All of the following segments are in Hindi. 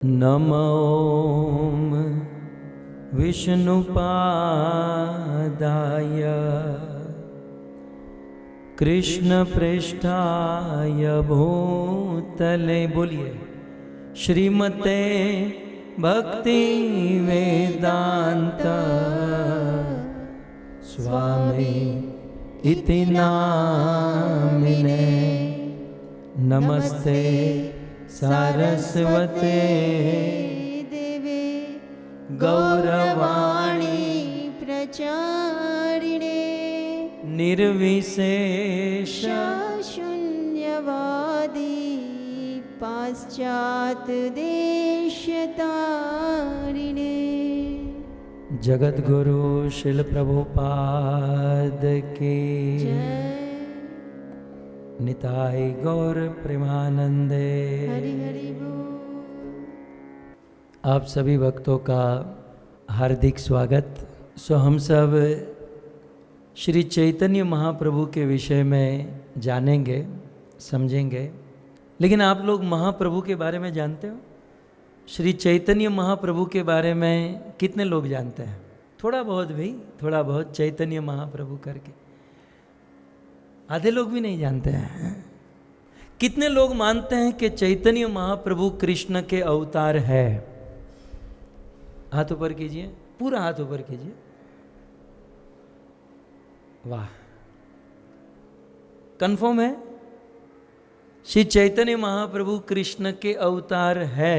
नमो विष्णुपादाय कृष्णपृष्ठाय भूतले। बोलिए श्रीमते भक्ति वेदांत स्वामी इति नामिने। नमस्ते सारस्वते देवे गौरवाणी प्रचारिणे निर्विशेष शून्यवादी पाश्चात देशतारिणे। जगत गुरु शिल प्रभुपाद की जय निताई गौर प्रेमानंदे। हरि हरि बोल। आप सभी भक्तों का हार्दिक स्वागत। हम सब श्री चैतन्य महाप्रभु के विषय में जानेंगे समझेंगे। लेकिन आप लोग महाप्रभु के बारे में जानते हो? श्री चैतन्य महाप्रभु के बारे में कितने लोग जानते हैं? थोड़ा बहुत भाई, थोड़ा बहुत चैतन्य महाप्रभु करके। आधे लोग भी नहीं जानते हैं। कितने लोग मानते हैं कि चैतन्य महाप्रभु कृष्ण के अवतार है? हाथ ऊपर कीजिए, पूरा हाथ ऊपर कीजिए। वाह, कंफर्म है श्री चैतन्य महाप्रभु कृष्ण के अवतार है।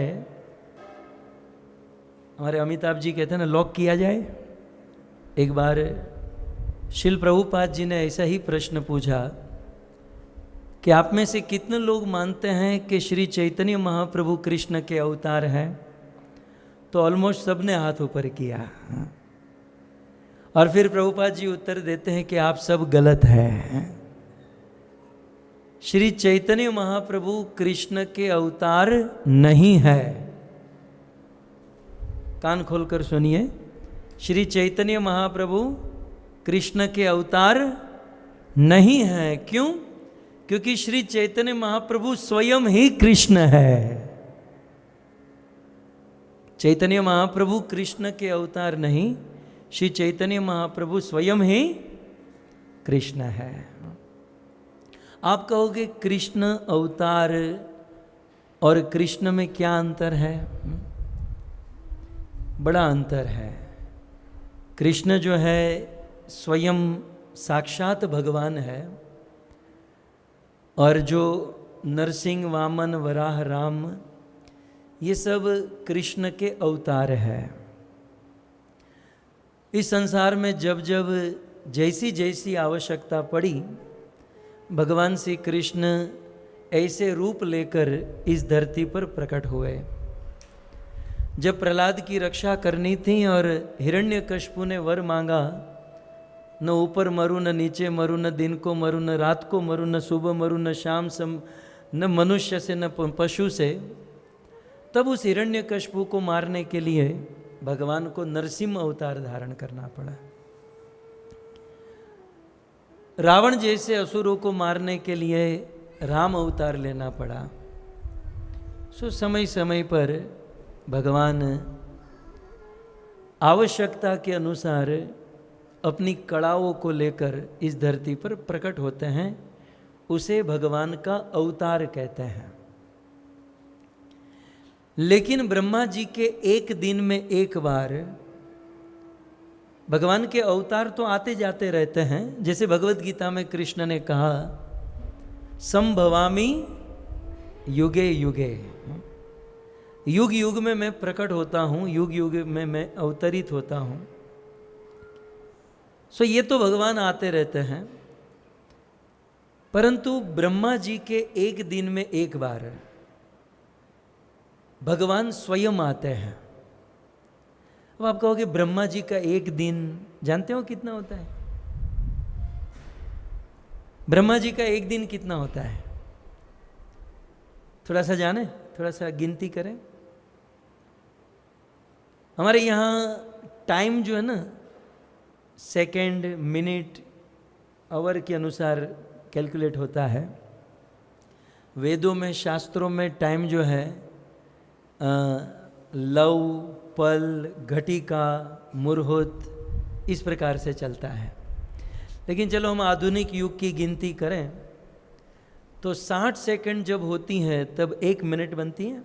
हमारे अमिताभ जी कहते हैं ना, लॉक किया जाए। एक बार शिल प्रभुपाद जी ने ऐसा ही प्रश्न पूछा कि आप में से कितने लोग मानते हैं कि श्री चैतन्य महाप्रभु कृष्ण के अवतार हैं? तो ऑलमोस्ट सबने हाथ ऊपर किया। और फिर प्रभुपाद जी उत्तर देते हैं कि आप सब गलत हैं। श्री चैतन्य महाप्रभु कृष्ण के अवतार नहीं है। कान खोलकर सुनिए, श्री चैतन्य महाप्रभु कृष्ण के अवतार नहीं है। क्यों? क्योंकि श्री चैतन्य महाप्रभु स्वयं ही कृष्ण है। चैतन्य महाप्रभु कृष्ण के अवतार नहीं, श्री चैतन्य महाप्रभु स्वयं ही कृष्ण है। आप कहोगे कृष्ण अवतार और कृष्ण में क्या अंतर है? बड़ा अंतर है। कृष्ण जो है स्वयं साक्षात भगवान है, और जो नरसिंह, वामन, वराह, राम, ये सब कृष्ण के अवतार है। इस संसार में जब जब जैसी जैसी आवश्यकता पड़ी, भगवान श्री कृष्ण ऐसे रूप लेकर इस धरती पर प्रकट हुए। जब प्रहलाद की रक्षा करनी थी और हिरण्यकशिपु ने वर मांगा, न ऊपर मरू न नीचे मरू, न दिन को मरू न रात को मरू, न सुबह मरू न शाम न मनुष्य से न पशु से, तब उस हिरण्यकशिपु को मारने के लिए भगवान को नरसिंह अवतार धारण करना पड़ा। रावण जैसे असुरों को मारने के लिए राम अवतार लेना पड़ा। समय समय पर भगवान आवश्यकता के अनुसार अपनी कड़ाओं को लेकर इस धरती पर प्रकट होते हैं। उसे भगवान का अवतार कहते हैं। लेकिन ब्रह्मा जी के एक दिन में एक बार भगवान के अवतार तो आते जाते रहते हैं। जैसे भगवत गीता में कृष्ण ने कहा, संभवामि युगे युगे, युग युग में मैं प्रकट होता हूँ, युग युग में मैं अवतरित होता हूँ। ये तो भगवान आते रहते हैं, परंतु ब्रह्मा जी के एक दिन में एक बार भगवान स्वयं आते हैं। अब आप कहोगे ब्रह्मा जी का एक दिन जानते हो कितना होता है? ब्रह्मा जी का एक दिन कितना होता है? थोड़ा सा जाने, थोड़ा सा गिनती करें। हमारे यहाँ टाइम जो है ना, सेकंड, मिनट, आवर के अनुसार कैलकुलेट होता है। वेदों में, शास्त्रों में टाइम जो है लव, पल, घटिका, मुरहुत, इस प्रकार से चलता है। लेकिन चलो हम आधुनिक युग की गिनती करें तो 60 सेकंड जब होती हैं तब 1 मिनट बनती है।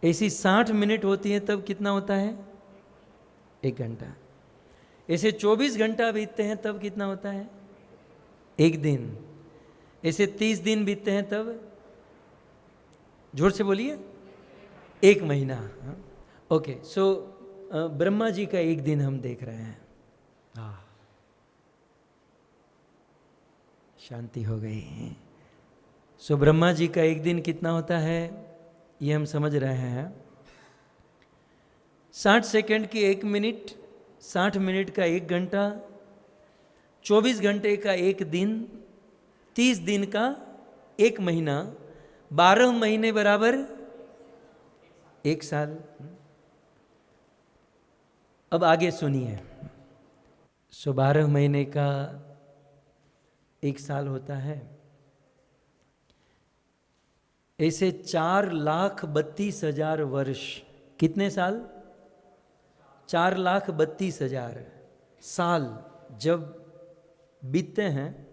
ऐसी 60 मिनट होती है तब कितना होता है? 1 घंटा। ऐसे 24 घंटा बीतते हैं तब कितना होता है? 1 दिन। ऐसे 30 दिन बीतते हैं तब, जोर से बोलिए, 1 महीना। ओके, सो ब्रह्मा जी का 1 दिन हम देख रहे हैं। शांति हो गई। सो ब्रह्मा जी का 1 दिन कितना होता है ये हम समझ रहे हैं। 60 सेकंड की 1 मिनट, 60 मिनट का 1 घंटा, 24 घंटे का 1 दिन, 30 दिन का 1 महीना, 12 महीने बराबर 1 साल। अब आगे सुनिए। सो 12 महीने का 1 साल होता है। ऐसे 4,32,000 वर्ष। कितने साल? 4,32,000 साल जब बीतते हैं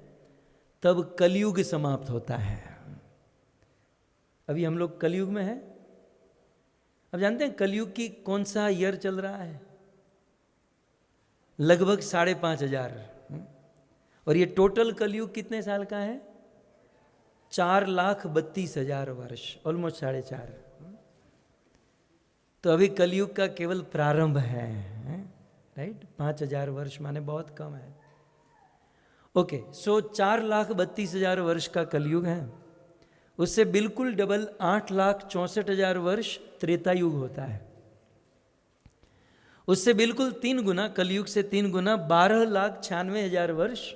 तब कलयुग समाप्त होता है। अभी हम लोग कलयुग में हैं। अब जानते हैं कलयुग की कौन सा ईयर चल रहा है? लगभग 5,500। और ये टोटल कलयुग कितने साल का है? 4,32,000 वर्ष, ऑलमोस्ट 4.5। तो अभी कलयुग का केवल प्रारंभ है, राइट? 5,000 वर्ष माने बहुत कम है। ओके, सो 4,32,000 वर्ष का कलयुग है। उससे बिल्कुल डबल 8,64,000 वर्ष त्रेता युग होता है। उससे बिल्कुल 3 गुना, कलयुग से 3 गुना 12,96,000 वर्ष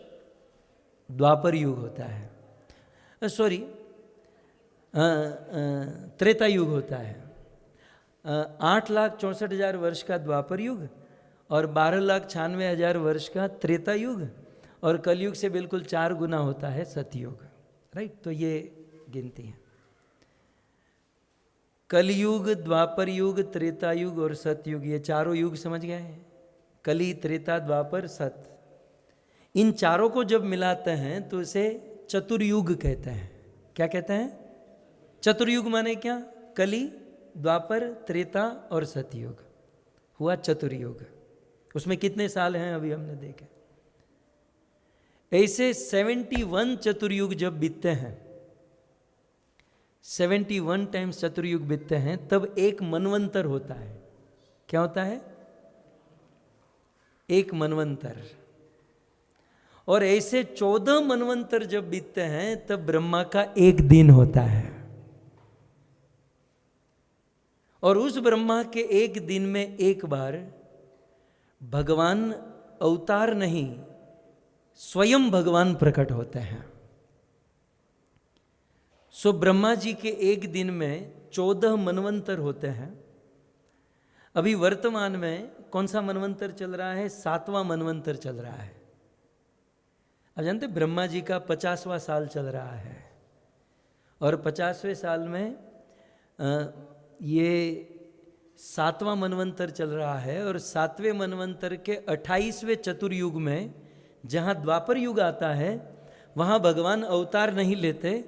द्वापर युग होता है। सॉरी, त्रेता युग होता है। 8,64,000 वर्ष का द्वापर युग और 12,96,000 वर्ष का त्रेता युग, और कलयुग से बिल्कुल 4 गुना होता है सतयुग, राइट? तो ये गिनती है। कलयुग, द्वापर युग, त्रेता युग और सतयुग, ये चारों युग समझ गए हैं? कली, त्रेता, द्वापर, सत। इन चारों को जब मिलाते हैं तो इसे चतुर्युग कहते हैं। क्या कहते हैं? चतुर्युग माने क्या? कली, द्वापर, त्रेता और सतयुग हुआ चतुर्युग। उसमें कितने साल हैं अभी हमने देखे। ऐसे 71 चतुर्युग जब बीतते हैं, 71 टाइम्स चतुर्युग बीतते हैं, तब एक मनवंतर होता है। क्या होता है? एक मनवंतर। और ऐसे 14 मनवंतर जब बीतते हैं तब ब्रह्मा का 1 दिन होता है। और उस ब्रह्मा के 1 दिन में एक बार भगवान अवतार नहीं, स्वयं भगवान प्रकट होते हैं। सो ब्रह्मा जी के 1 दिन में 14 मनवंतर होते हैं। अभी वर्तमान में कौन सा मनवंतर चल रहा है? 7वां मनवंतर चल रहा है। अब जानते ब्रह्मा जी का 50वां साल चल रहा है, और 50वें साल में ये 7वां मनवंतर चल रहा है। और 7वें मनवंतर के 28वें चतुर्युग में जहाँ द्वापर युग आता है, वहाँ भगवान अवतार नहीं लेते,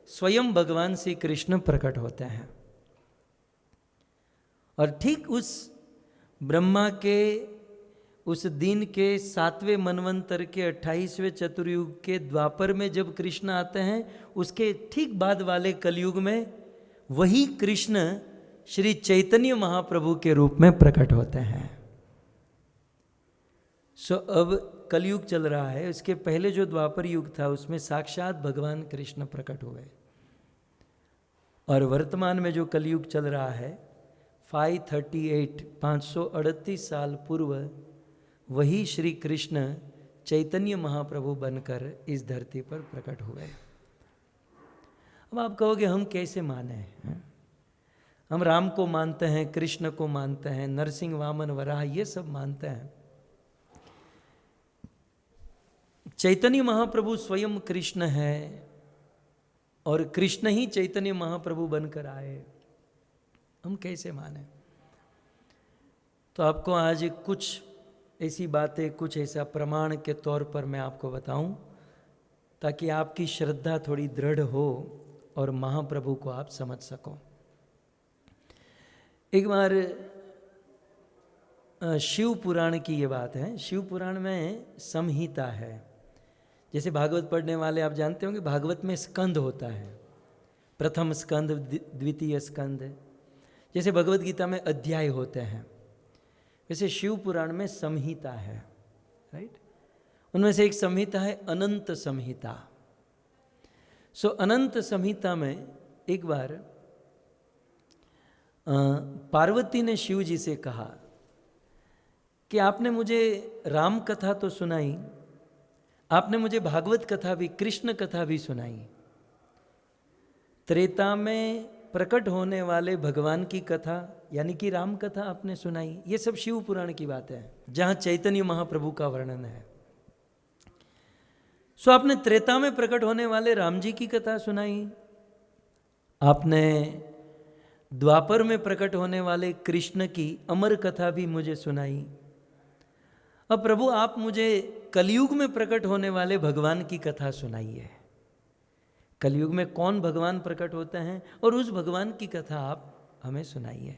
स्वयं भगवान श्री कृष्ण प्रकट होते हैं। और ठीक उस ब्रह्मा के उस दिन के 7वें मनवंतर के 28वें चतुर्युग के द्वापर में जब कृष्ण आते हैं, उसके ठीक बाद वाले कलयुग में वही कृष्ण श्री चैतन्य महाप्रभु के रूप में प्रकट होते हैं। सो अब कलयुग चल रहा है। उसके पहले जो द्वापर युग था उसमें साक्षात भगवान कृष्ण प्रकट हुए। और वर्तमान में जो कलयुग चल रहा है 538 साल पूर्व वही श्री कृष्ण चैतन्य महाप्रभु बनकर इस धरती पर प्रकट हुए। अब आप कहोगे हम कैसे माने हैं? हम राम को मानते हैं, कृष्ण को मानते हैं, नरसिंह, वामन, वराह, ये सब मानते हैं। चैतन्य महाप्रभु स्वयं कृष्ण है और कृष्ण ही चैतन्य महाप्रभु बनकर आए। हम कैसे माने? तो आपको आज कुछ ऐसी बातें, कुछ ऐसा प्रमाण के तौर पर मैं आपको बताऊं, ताकि आपकी श्रद्धा थोड़ी दृढ़ हो और महाप्रभु को आप समझ सको। एक बार शिव पुराण की ये बात है। शिव पुराण में संहिता है। जैसे भागवत पढ़ने वाले आप जानते होंगे, भागवत में स्कंद होता है, प्रथम स्कंद, द्वितीय स्कंद। जैसे भगवत गीता में अध्याय होते हैं, वैसे शिव पुराण में संहिता है, राइट। उनमें से एक संहिता है अनंत संहिता। सो अनंत संहिता में एक बार पार्वती ने शिव जी से कहा कि आपने मुझे राम कथा तो सुनाई, आपने मुझे भागवत कथा भी, कृष्ण कथा भी सुनाई, त्रेता में प्रकट होने वाले भगवान की कथा यानी कि राम कथा आपने सुनाई। ये सब शिव पुराण की बात है, जहां चैतन्य महाप्रभु का वर्णन है। सो आपने त्रेता में प्रकट होने वाले राम जी की कथा सुनाई, आपने द्वापर में प्रकट होने वाले कृष्ण की अमर कथा भी मुझे सुनाई। अब प्रभु आप मुझे कलयुग में प्रकट होने वाले भगवान की कथा सुनाइए। कलयुग में कौन भगवान प्रकट होते हैं और उस भगवान की कथा आप हमें सुनाइए।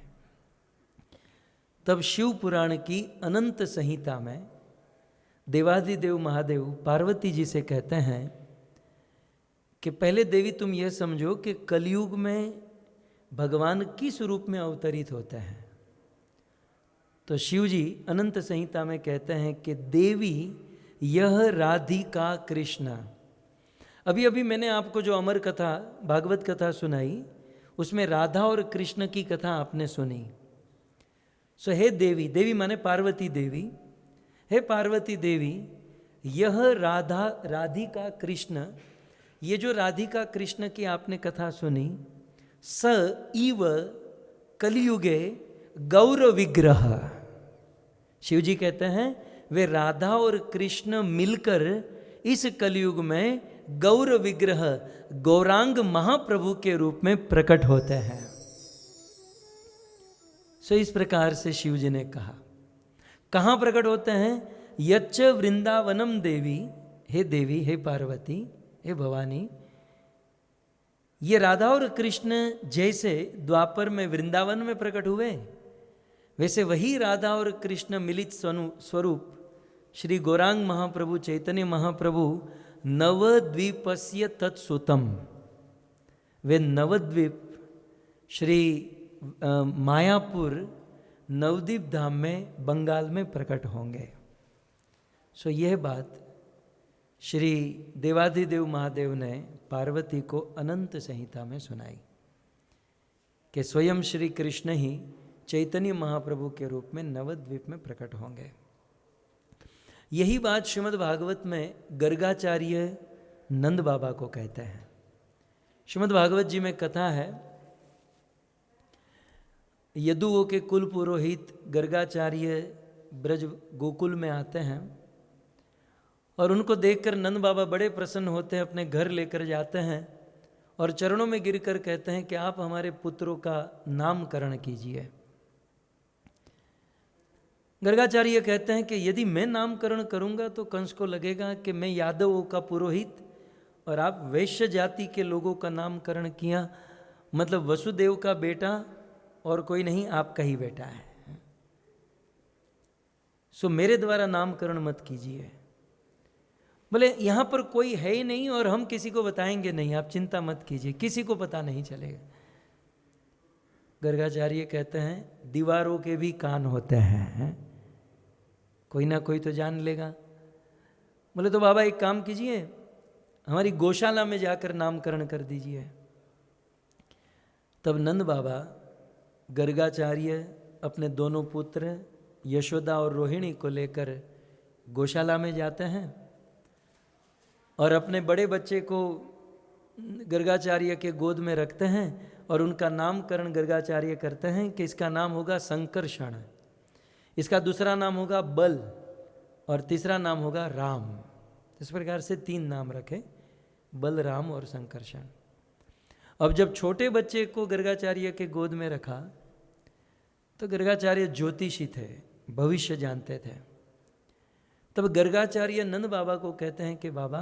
तब शिव पुराण की अनंत संहिता में देवाधिदेव महादेव पार्वती जी से कहते हैं कि पहले देवी तुम यह समझो कि कलयुग में भगवान किस रूप में अवतरित होते हैं। तो शिव जी अनंत संहिता में कहते हैं कि देवी यह राधिका कृष्ण। अभी अभी मैंने आपको जो अमर कथा, भागवत कथा सुनाई, उसमें राधा और कृष्ण की कथा आपने सुनी। सो हे देवी, देवी माने पार्वती देवी, हे पार्वती देवी, यह राधिका कृष्ण, ये जो राधिका कृष्ण की आपने कथा सुनी, स इव कलियुगे गौर विग्रह। शिव जी कहते हैं वे राधा और कृष्ण मिलकर इस कलयुग में गौर विग्रह, गौरांग महाप्रभु के रूप में प्रकट होते हैं। सो इस प्रकार से शिव जी ने कहा। कहाँ प्रकट होते हैं? यच्च वृंदावनम देवी, हे देवी, हे पार्वती, हे भवानी, ये राधा और कृष्ण जैसे द्वापर में वृंदावन में प्रकट हुए, वैसे वही राधा और कृष्ण मिलित स्वरूप श्री गौरांग महाप्रभु, चैतन्य महाप्रभु, नवद्वीपस्य तत्सुतम, वे नवद्वीप श्री मायापुर नवद्वीप धाम में बंगाल में प्रकट होंगे। सो यह बात श्री देवाधिदेव महादेव ने पार्वती को अनंत संहिता में सुनाई कि स्वयं श्री कृष्ण ही चैतन्य महाप्रभु के रूप में नवद्वीप में प्रकट होंगे। यही बात श्रीमद् भागवत में गर्गाचार्य नंद बाबा को कहते हैं। श्रीमद् भागवत जी में कथा है, यदुओं के कुल पुरोहित गर्गाचार्य ब्रज गोकुल में आते हैं और उनको देखकर नंद बाबा बड़े प्रसन्न होते हैं, अपने घर लेकर जाते हैं और चरणों में गिरकर कहते हैं कि आप हमारे पुत्रों का नामकरण कीजिए। गर्गाचार्य कहते हैं कि यदि मैं नामकरण करूंगा तो कंस को लगेगा कि मैं यादवों का पुरोहित और आप वैश्य जाति के लोगों का नामकरण किया, मतलब वसुदेव का बेटा और कोई नहीं, आपका ही बेटा है। सो मेरे द्वारा नामकरण मत कीजिए। बोले यहाँ पर कोई है ही नहीं और हम किसी को बताएंगे नहीं, आप चिंता मत कीजिए, किसी को पता नहीं चलेगा। गर्गाचार्य कहते हैं दीवारों के भी कान होते हैं, कोई ना कोई तो जान लेगा। बोले तो बाबा एक काम कीजिए, हमारी गौशाला में जाकर नामकरण कर दीजिए। तब नंद बाबा गर्गाचार्य अपने दोनों पुत्र यशोदा और रोहिणी को लेकर गौशाला में जाते हैं और अपने बड़े बच्चे को गर्गाचार्य के गोद में रखते हैं और उनका नामकरण गर्गाचार्य करते हैं कि इसका नाम होगा संकर्षण, इसका दूसरा नाम होगा बल और तीसरा नाम होगा राम। इस प्रकार से 3 नाम रखे, बल, राम और संकर्षण। अब जब छोटे बच्चे को गर्गाचार्य के गोद में रखा तो गर्गाचार्य ज्योतिषी थे, भविष्य जानते थे। तब गर्गाचार्य नंद बाबा को कहते हैं कि बाबा,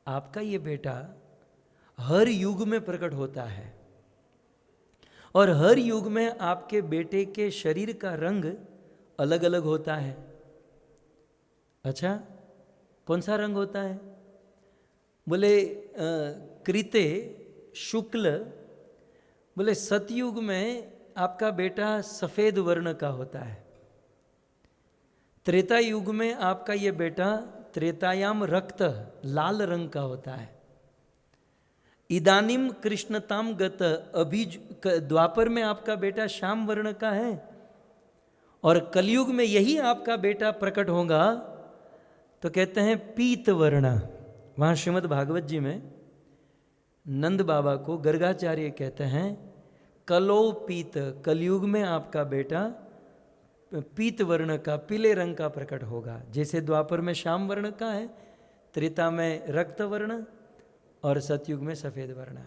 आपका ये बेटा हर युग में प्रकट होता है और हर युग में आपके बेटे के शरीर का रंग अलग अलग होता है। अच्छा, कौन सा रंग होता है? बोले कृते शुक्ल। बोले सतयुग में आपका बेटा सफेद वर्ण का होता है, त्रेता युग में आपका ये बेटा त्रेतायाम रक्त लाल रंग का होता है, इदानीम कृष्णताम गत अभी द्वापर में आपका बेटा श्याम वर्ण का है, और कलयुग में यही आपका बेटा प्रकट होगा तो कहते हैं पीत वर्ण। वहाँ श्रीमद् भागवत जी में नंद बाबा को गर्गाचार्य कहते हैं कलो पीत, कलयुग में आपका बेटा पीत वर्ण का, पीले रंग का प्रकट होगा। जैसे द्वापर में श्याम वर्ण का है, त्रेता में रक्त वर्ण और सतयुग में सफेद वर्ण।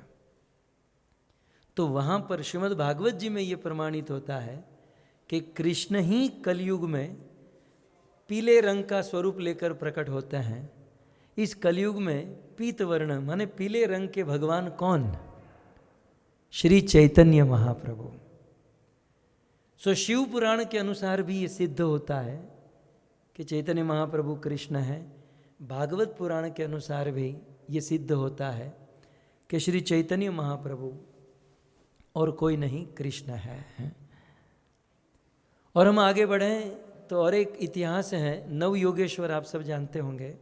तो वहाँ पर श्रीमद् भागवत जी में ये प्रमाणित होता है कि कृष्ण ही कलयुग में पीले रंग का स्वरूप लेकर प्रकट होते हैं। इस कलयुग में पीत वर्ण माने पीले रंग के भगवान कौन? श्री चैतन्य महाप्रभु। सो शिव पुराण के अनुसार भी ये सिद्ध होता है कि चैतन्य महाप्रभु कृष्ण है। भागवत पुराण के अनुसार भी ये सिद्ध होता है कि श्री चैतन्य महाप्रभु और कोई नहीं, कृष्ण है। और हम आगे बढ़ें तो और एक इतिहास है, नव योगेश्वर आप सब जानते होंगे।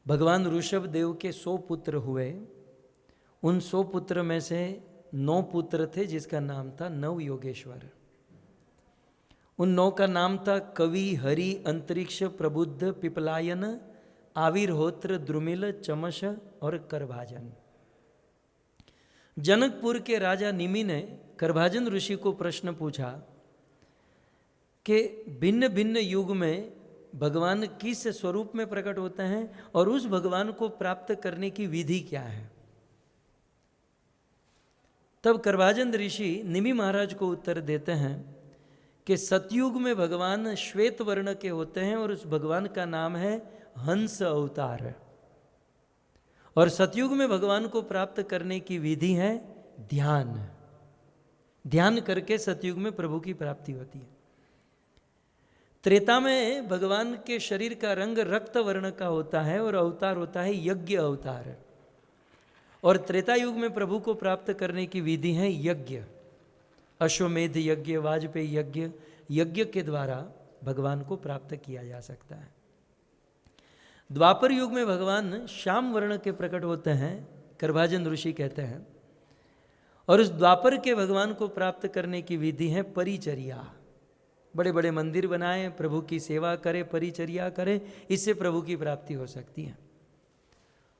भगवान ऋषभ देव के 100 पुत्र हुए। उन 100 पुत्र में से 9 पुत्र थे जिसका नाम था नव योगेश्वर। उन 9 का नाम था कवि, हरि, अंतरिक्ष, प्रबुद्ध, पिपलायन, आविर्होत्र, द्रुमिल, चमश और करभाजन। जनकपुर के राजा निमि ने करभाजन ऋषि को प्रश्न पूछा कि भिन्न भिन्न युग में भगवान किस स्वरूप में प्रकट होते हैं और उस भगवान को प्राप्त करने की विधि क्या है। तब करभाजन ऋषि निमि महाराज को उत्तर देते हैं कि सतयुग में भगवान श्वेत वर्ण के होते हैं और उस भगवान का नाम है हंस अवतार, और सतयुग में भगवान को प्राप्त करने की विधि है ध्यान। ध्यान करके सतयुग में प्रभु की प्राप्ति होती है। त्रेता में भगवान के शरीर का रंग रक्त वर्ण का होता है और अवतार होता है यज्ञ अवतार, और त्रेता युग में प्रभु को प्राप्त करने की विधि है यज्ञ, अश्वमेध यज्ञ, वाजपेयी यज्ञ। यज्ञ के द्वारा भगवान को प्राप्त किया जा सकता है। द्वापर युग में भगवान श्याम वर्ण के प्रकट होते हैं, करभाजन ऋषि कहते हैं, और उस द्वापर के भगवान को प्राप्त करने की विधि है परिचर्या। बड़े बड़े मंदिर बनाए, प्रभु की सेवा करे, परिचर्या करे, इससे प्रभु की प्राप्ति हो सकती है।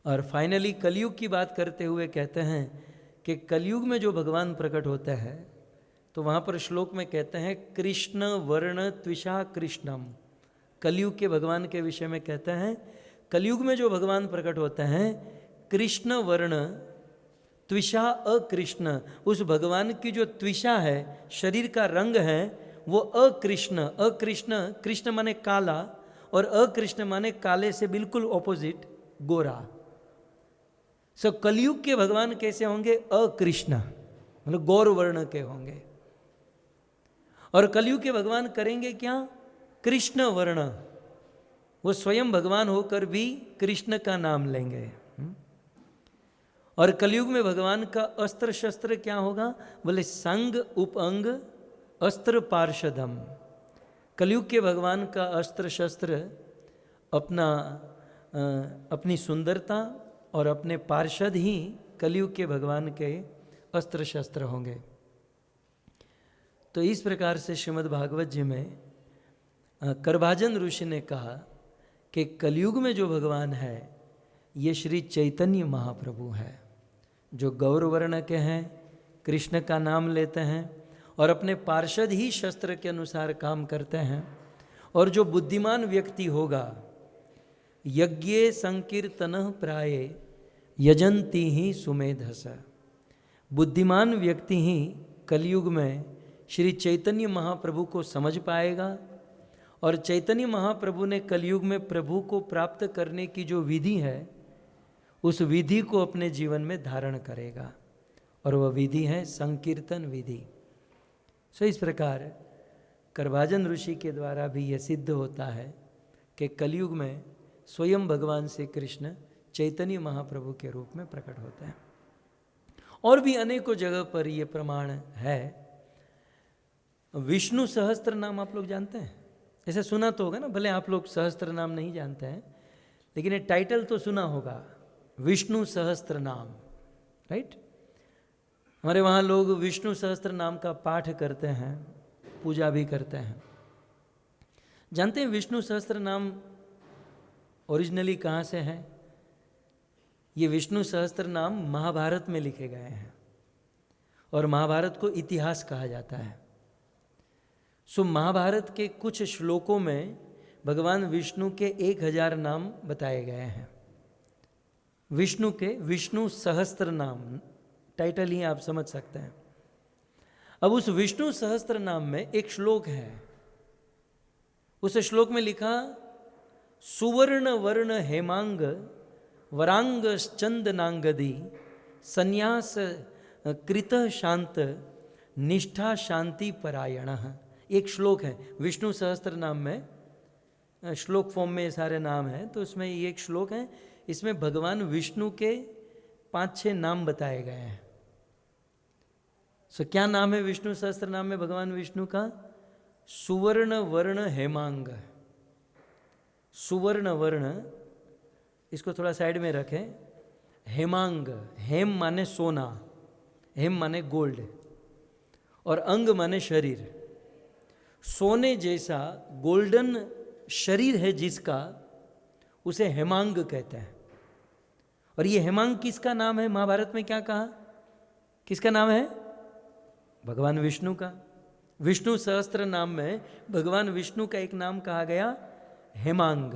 और फाइनली कलयुग की बात करते हुए कहते हैं कि कलयुग में जो भगवान प्रकट होता है तो वहाँ पर श्लोक में कहते हैं कृष्ण वर्ण त्विषा कृष्णम। कलयुग के भगवान के विषय में कहते हैं कलयुग में जो भगवान प्रकट होते हैं कृष्ण वर्ण त्विषा अकृष्ण, उस भगवान की जो त्विषा है, शरीर का रंग है, वो अकृष्ण। अकृष्ण, कृष्ण माने काला और अकृष्ण माने काले से बिल्कुल ऑपोजिट गोरा। सो कलयुग के भगवान कैसे होंगे? अकृष्ण, मतलब गौर वर्ण के होंगे। और कलयुग के भगवान करेंगे क्या? कृष्ण वर्ण। वो स्वयं भगवान होकर भी कृष्ण का नाम लेंगे। और कलयुग में भगवान का अस्त्र शस्त्र क्या होगा? बोले संग उपअंग अस्त्र पार्षदम। कलयुग के भगवान का अस्त्र शस्त्र अपनी सुंदरता और अपने पार्षद ही कलयुग के भगवान के अस्त्र शस्त्र होंगे। तो इस प्रकार से श्रीमद् भागवत जी में करभाजन ऋषि ने कहा कि कलयुग में जो भगवान है ये श्री चैतन्य महाप्रभु है, जो गौर वर्ण के हैं, कृष्ण का नाम लेते हैं और अपने पार्षद ही शस्त्र के अनुसार काम करते हैं। और जो बुद्धिमान व्यक्ति होगा, यज्ञे संकीर्तन प्राये यजंती ही सुमेधस। बुद्धिमान व्यक्ति ही कलयुग में श्री चैतन्य महाप्रभु को समझ पाएगा और चैतन्य महाप्रभु ने कलयुग में प्रभु को प्राप्त करने की जो विधि है उस विधि को अपने जीवन में धारण करेगा और वह विधि है संकीर्तन विधि। सो इस प्रकार करभाजन ऋषि के द्वारा भी यह सिद्ध होता है कि कलयुग में स्वयं भगवान श्री कृष्ण चैतन्य महाप्रभु के रूप में प्रकट होते हैं। और भी अनेकों जगह पर यह प्रमाण है। विष्णु सहस्त्र नाम आप लोग जानते हैं? ऐसे सुना तो होगा ना, भले आप लोग सहस्त्र नाम नहीं जानते हैं लेकिन ये टाइटल तो सुना होगा, विष्णु सहस्त्र नाम, राइट। हमारे वहाँ लोग विष्णु सहस्त्र नाम का पाठ करते हैं, पूजा भी करते हैं। जानते हैं विष्णु सहस्त्र नाम ओरिजिनली कहाँ से हैं? ये विष्णु सहस्त्र नाम महाभारत में लिखे गए हैं और महाभारत को इतिहास कहा जाता है। सो महाभारत के कुछ श्लोकों में भगवान विष्णु के 1000 नाम बताए गए हैं। विष्णु के विष्णु सहस्त्र नाम, टाइटल ही आप समझ सकते हैं। अब उस विष्णु सहस्त्र नाम में एक श्लोक है, उस श्लोक में लिखा सुवर्ण वर्ण हेमांग वरांग चंदनांगदी संन्यास कृत शांत निष्ठा शांति परायण। एक श्लोक है विष्णु सहस्त्र नाम में, श्लोक फॉर्म में सारे नाम हैं, तो उसमें ये एक श्लोक है, इसमें भगवान विष्णु के 5-6 नाम बताए गए हैं। सो क्या नाम है विष्णु सहस्त्र नाम में भगवान विष्णु का? सुवर्ण वर्ण हेमांग। सुवर्ण वर्ण, इसको थोड़ा साइड में रखें। हेमांग, हेम माने सोना, हेम माने गोल्ड, और अंग माने शरीर। सोने जैसा गोल्डन शरीर है जिसका, उसे हेमांग कहते हैं। और ये हेमांग किसका नाम है? महाभारत में क्या कहा, किसका नाम है? भगवान विष्णु का। विष्णु सहस्त्र नाम में भगवान विष्णु का एक नाम कहा गया हेमांग।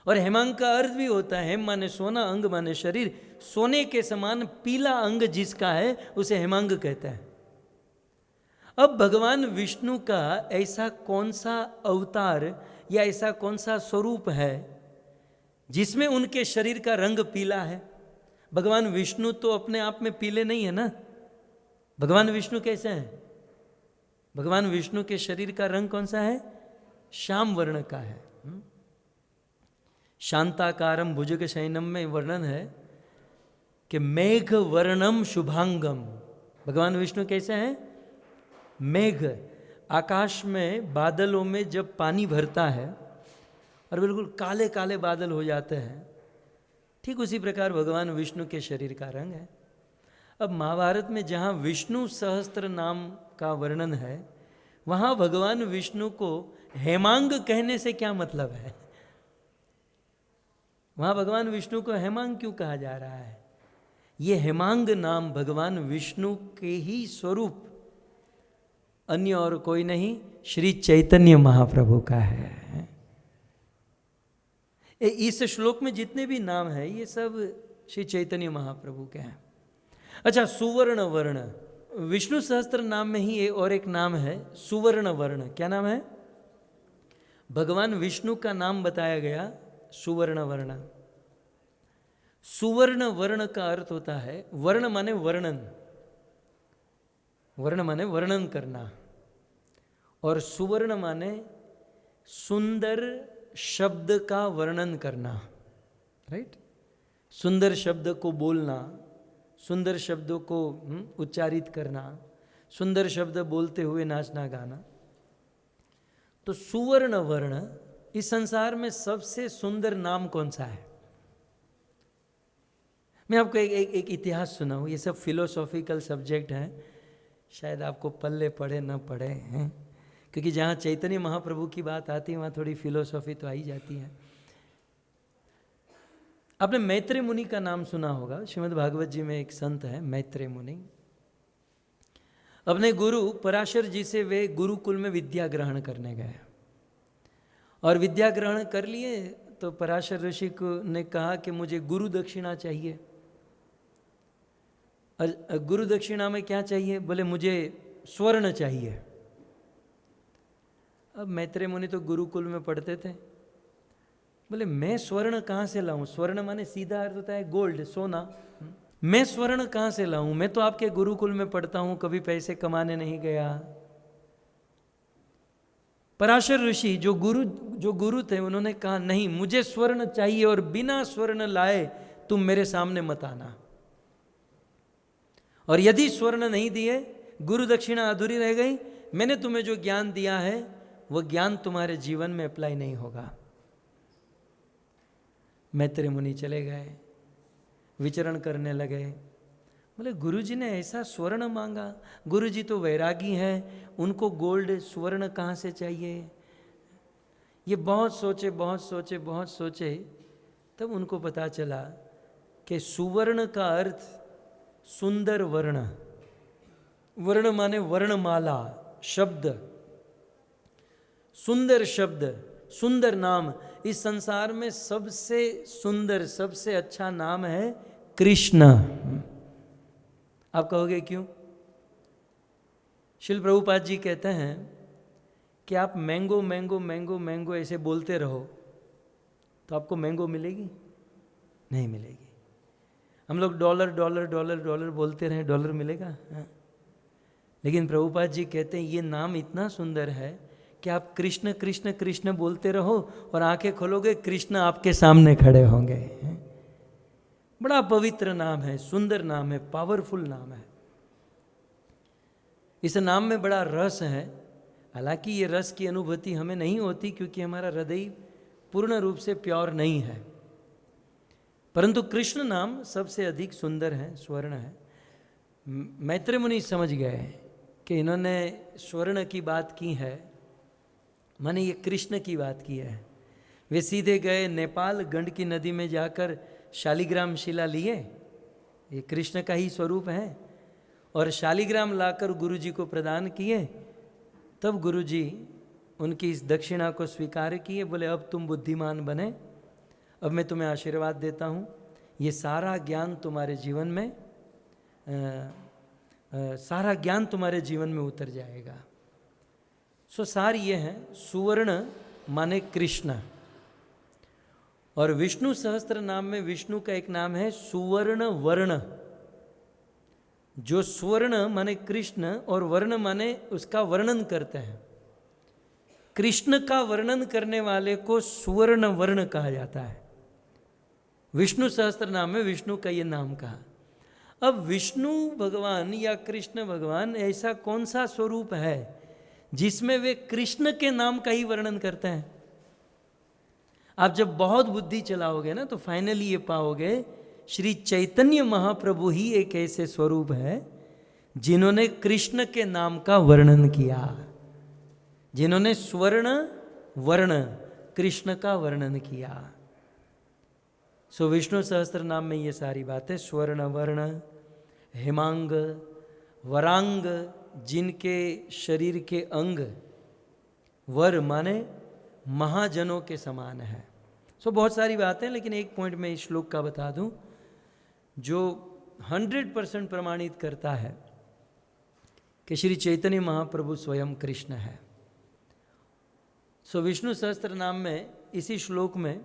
और हेमांग का अर्थ भी होता है, हेम माने सोना, अंग माने शरीर। सोने के समान पीला अंग जिसका है उसे हेमांग कहते हैं। अब भगवान विष्णु का ऐसा कौन सा अवतार या ऐसा कौन सा स्वरूप है जिसमें उनके शरीर का रंग पीला है? भगवान विष्णु तो अपने आप में पीले नहीं है ना। भगवान विष्णु कैसे हैं? भगवान विष्णु के शरीर का रंग कौन सा है? श्याम वर्ण का है। शांताकारम भुजग शयनम में वर्णन है कि मेघ वर्णम शुभांगम। भगवान विष्णु कैसे हैं? मेघ, आकाश में बादलों में जब पानी भरता है और बिल्कुल काले काले बादल हो जाते हैं, ठीक उसी प्रकार भगवान विष्णु के शरीर का रंग है। अब महाभारत में जहाँ विष्णु सहस्त्र नाम का वर्णन है, वहाँ भगवान विष्णु को हेमांग कहने से क्या मतलब है? वहाँ भगवान विष्णु को हेमांग क्यों कहा जा रहा है? ये हेमांग नाम भगवान विष्णु के ही स्वरूप, अन्य और कोई नहीं, श्री चैतन्य महाप्रभु का है। इस श्लोक में जितने भी नाम हैं ये सब श्री चैतन्य महाप्रभु के हैं। अच्छा, सुवर्ण वर्ण, विष्णु सहस्त्र नाम में ही और एक नाम है सुवर्ण वर्ण। क्या नाम है? भगवान विष्णु का नाम बताया गया सुवर्ण वर्ण। सुवर्ण वर्ण का अर्थ होता है, वर्ण माने वर्णन, वर्ण माने वर्णन करना, और सुवर्ण माने सुंदर शब्द का वर्णन करना, राइट। सुंदर शब्द को बोलना, सुंदर शब्दों को उच्चारित करना, सुंदर शब्द बोलते हुए नाचना गाना। तो सुवर्ण वर्ण, इस संसार में सबसे सुंदर नाम कौन सा है? मैं आपको एक इतिहास सुनाऊं। ये सब फिलोसॉफिकल सब्जेक्ट हैं, शायद आपको पल्ले पड़े न पड़े हैं, क्योंकि जहाँ चैतन्य महाप्रभु की बात आती है वहाँ थोड़ी फिलोसॉफी तो आई जाती है। आपने मैत्रेय मुनि का नाम सुना होगा। श्रीमद् भागवत जी में एक संत है मैत्रेय मुनि। अपने गुरु पराशर जी से वे गुरुकुल में विद्या ग्रहण करने गए और विद्या ग्रहण कर लिए। तो पराशर ऋषि को ने कहा कि मुझे गुरु दक्षिणा चाहिए। गुरु दक्षिणा में क्या चाहिए? बोले मुझे स्वर्ण चाहिए। अब मैत्रेय मुनि तो गुरुकुल में पढ़ते थे, बोले मैं स्वर्ण कहाँ से लाऊं? स्वर्ण माने सीधा अर्थ होता है गोल्ड, सोना। मैं स्वर्ण कहाँ से लाऊं? मैं तो आपके गुरुकुल में पढ़ता हूं, कभी पैसे कमाने नहीं गया। पराशर ऋषि जो गुरु थे, उन्होंने कहा नहीं, मुझे स्वर्ण चाहिए और बिना स्वर्ण लाए तुम मेरे सामने मत आना। और यदि स्वर्ण नहीं दिए, गुरु दक्षिणा अधूरी रह गई, मैंने तुम्हें जो ज्ञान दिया है वह ज्ञान तुम्हारे जीवन में अप्लाई नहीं होगा। मैत्रेय मुनि चले गए, विचरण करने लगे। बोले गुरुजी ने ऐसा स्वर्ण मांगा, गुरुजी तो वैरागी हैं, उनको गोल्ड स्वर्ण कहाँ से चाहिए? ये बहुत सोचे, तब उनको पता चला कि सुवर्ण का अर्थ सुंदर वर्ण, वर्ण माने वर्णमाला, शब्द, सुंदर शब्द, सुंदर नाम। इस संसार में सबसे सुंदर, सबसे अच्छा नाम है कृष्ण। आप कहोगे क्यों? श्रील प्रभुपाद जी कहते हैं कि आप मैंगो मैंगो मैंगो मैंगो ऐसे बोलते रहो तो आपको मैंगो मिलेगी? नहीं मिलेगी। हम लोग डॉलर डॉलर डॉलर डॉलर बोलते रहें, डॉलर मिलेगा? हाँ। लेकिन प्रभुपाद जी कहते हैं ये नाम इतना सुंदर है कि आप कृष्ण कृष्ण कृष्ण बोलते रहो और आंखें खोलोगे, कृष्ण आपके सामने खड़े होंगे। बड़ा पवित्र नाम है, सुंदर नाम है, पावरफुल नाम है। इस नाम में बड़ा रस है। हालांकि ये रस की अनुभूति हमें नहीं होती क्योंकि हमारा हृदय पूर्ण रूप से प्योर नहीं है, परंतु कृष्ण नाम सबसे अधिक सुंदर है, स्वर्ण है। मैत्रेय मुनि समझ गए कि इन्होंने स्वर्ण की बात की है, माने ये कृष्ण की बात की है। वे सीधे गए नेपाल, गंडकी नदी में जाकर शालिग्राम शिला लिए, ये कृष्ण का ही स्वरूप है, और शालिग्राम लाकर गुरुजी को प्रदान किए। तब गुरुजी उनकी इस दक्षिणा को स्वीकार किए, बोले अब तुम बुद्धिमान बने, अब मैं तुम्हें आशीर्वाद देता हूँ, ये सारा ज्ञान तुम्हारे जीवन में सारा ज्ञान तुम्हारे जीवन में उतर जाएगा। सो सार ये है, सुवर्ण माने कृष्ण, और विष्णु सहस्त्र नाम में विष्णु का एक नाम है सुवर्ण वर्ण, जो स्वर्ण माने कृष्ण और वर्ण माने उसका वर्णन करते हैं। कृष्ण का वर्णन करने वाले को सुवर्ण वर्ण कहा जाता है। विष्णु सहस्त्र नाम में विष्णु का ये नाम कहा। अब विष्णु भगवान या कृष्ण भगवान ऐसा कौन सा स्वरूप है जिसमें वे कृष्ण के नाम का ही वर्णन करते हैं? आप जब बहुत बुद्धि चलाओगे ना तो फाइनली ये पाओगे श्री चैतन्य महाप्रभु ही एक ऐसे स्वरूप है जिन्होंने कृष्ण के नाम का वर्णन किया, जिन्होंने स्वर्ण वर्ण कृष्ण का वर्णन किया। सो विष्णु सहस्त्र नाम में ये सारी बातें, स्वर्ण वर्ण, हेमांग, वरांग, जिनके शरीर के अंग, वर माने महाजनों के समान है। सो बहुत सारी बातें, लेकिन एक पॉइंट मैं इस श्लोक का बता दूं जो 100% प्रमाणित करता है कि श्री चैतन्य महाप्रभु स्वयं कृष्ण है। सो विष्णु सहस्त्र नाम में इसी श्लोक में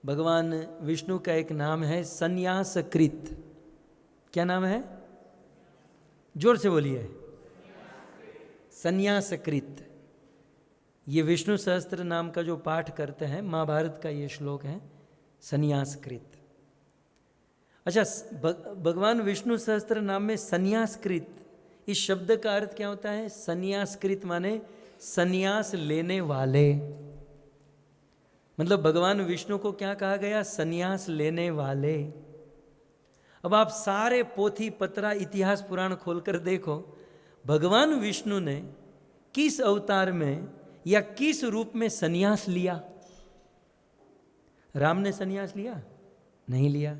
भगवान विष्णु का एक नाम है संन्यासकृत। क्या नाम है? जोर से बोलिए। संन्यासकृत। ये विष्णु सहस्त्र नाम का जो पाठ करते हैं, महाभारत का ये श्लोक है, संन्यासकृत। अच्छा, भगवान विष्णु सहस्त्र नाम में संन्यासकृत, इस शब्द का अर्थ क्या होता है? संन्यासकृत माने संन्यास लेने वाले। मतलब भगवान विष्णु को क्या कहा गया? संन्यास लेने वाले। अब आप सारे पोथी पत्रा इतिहास पुराण खोलकर देखो, भगवान विष्णु ने किस अवतार में या किस रूप में संन्यास लिया? राम ने संन्यास लिया? नहीं लिया।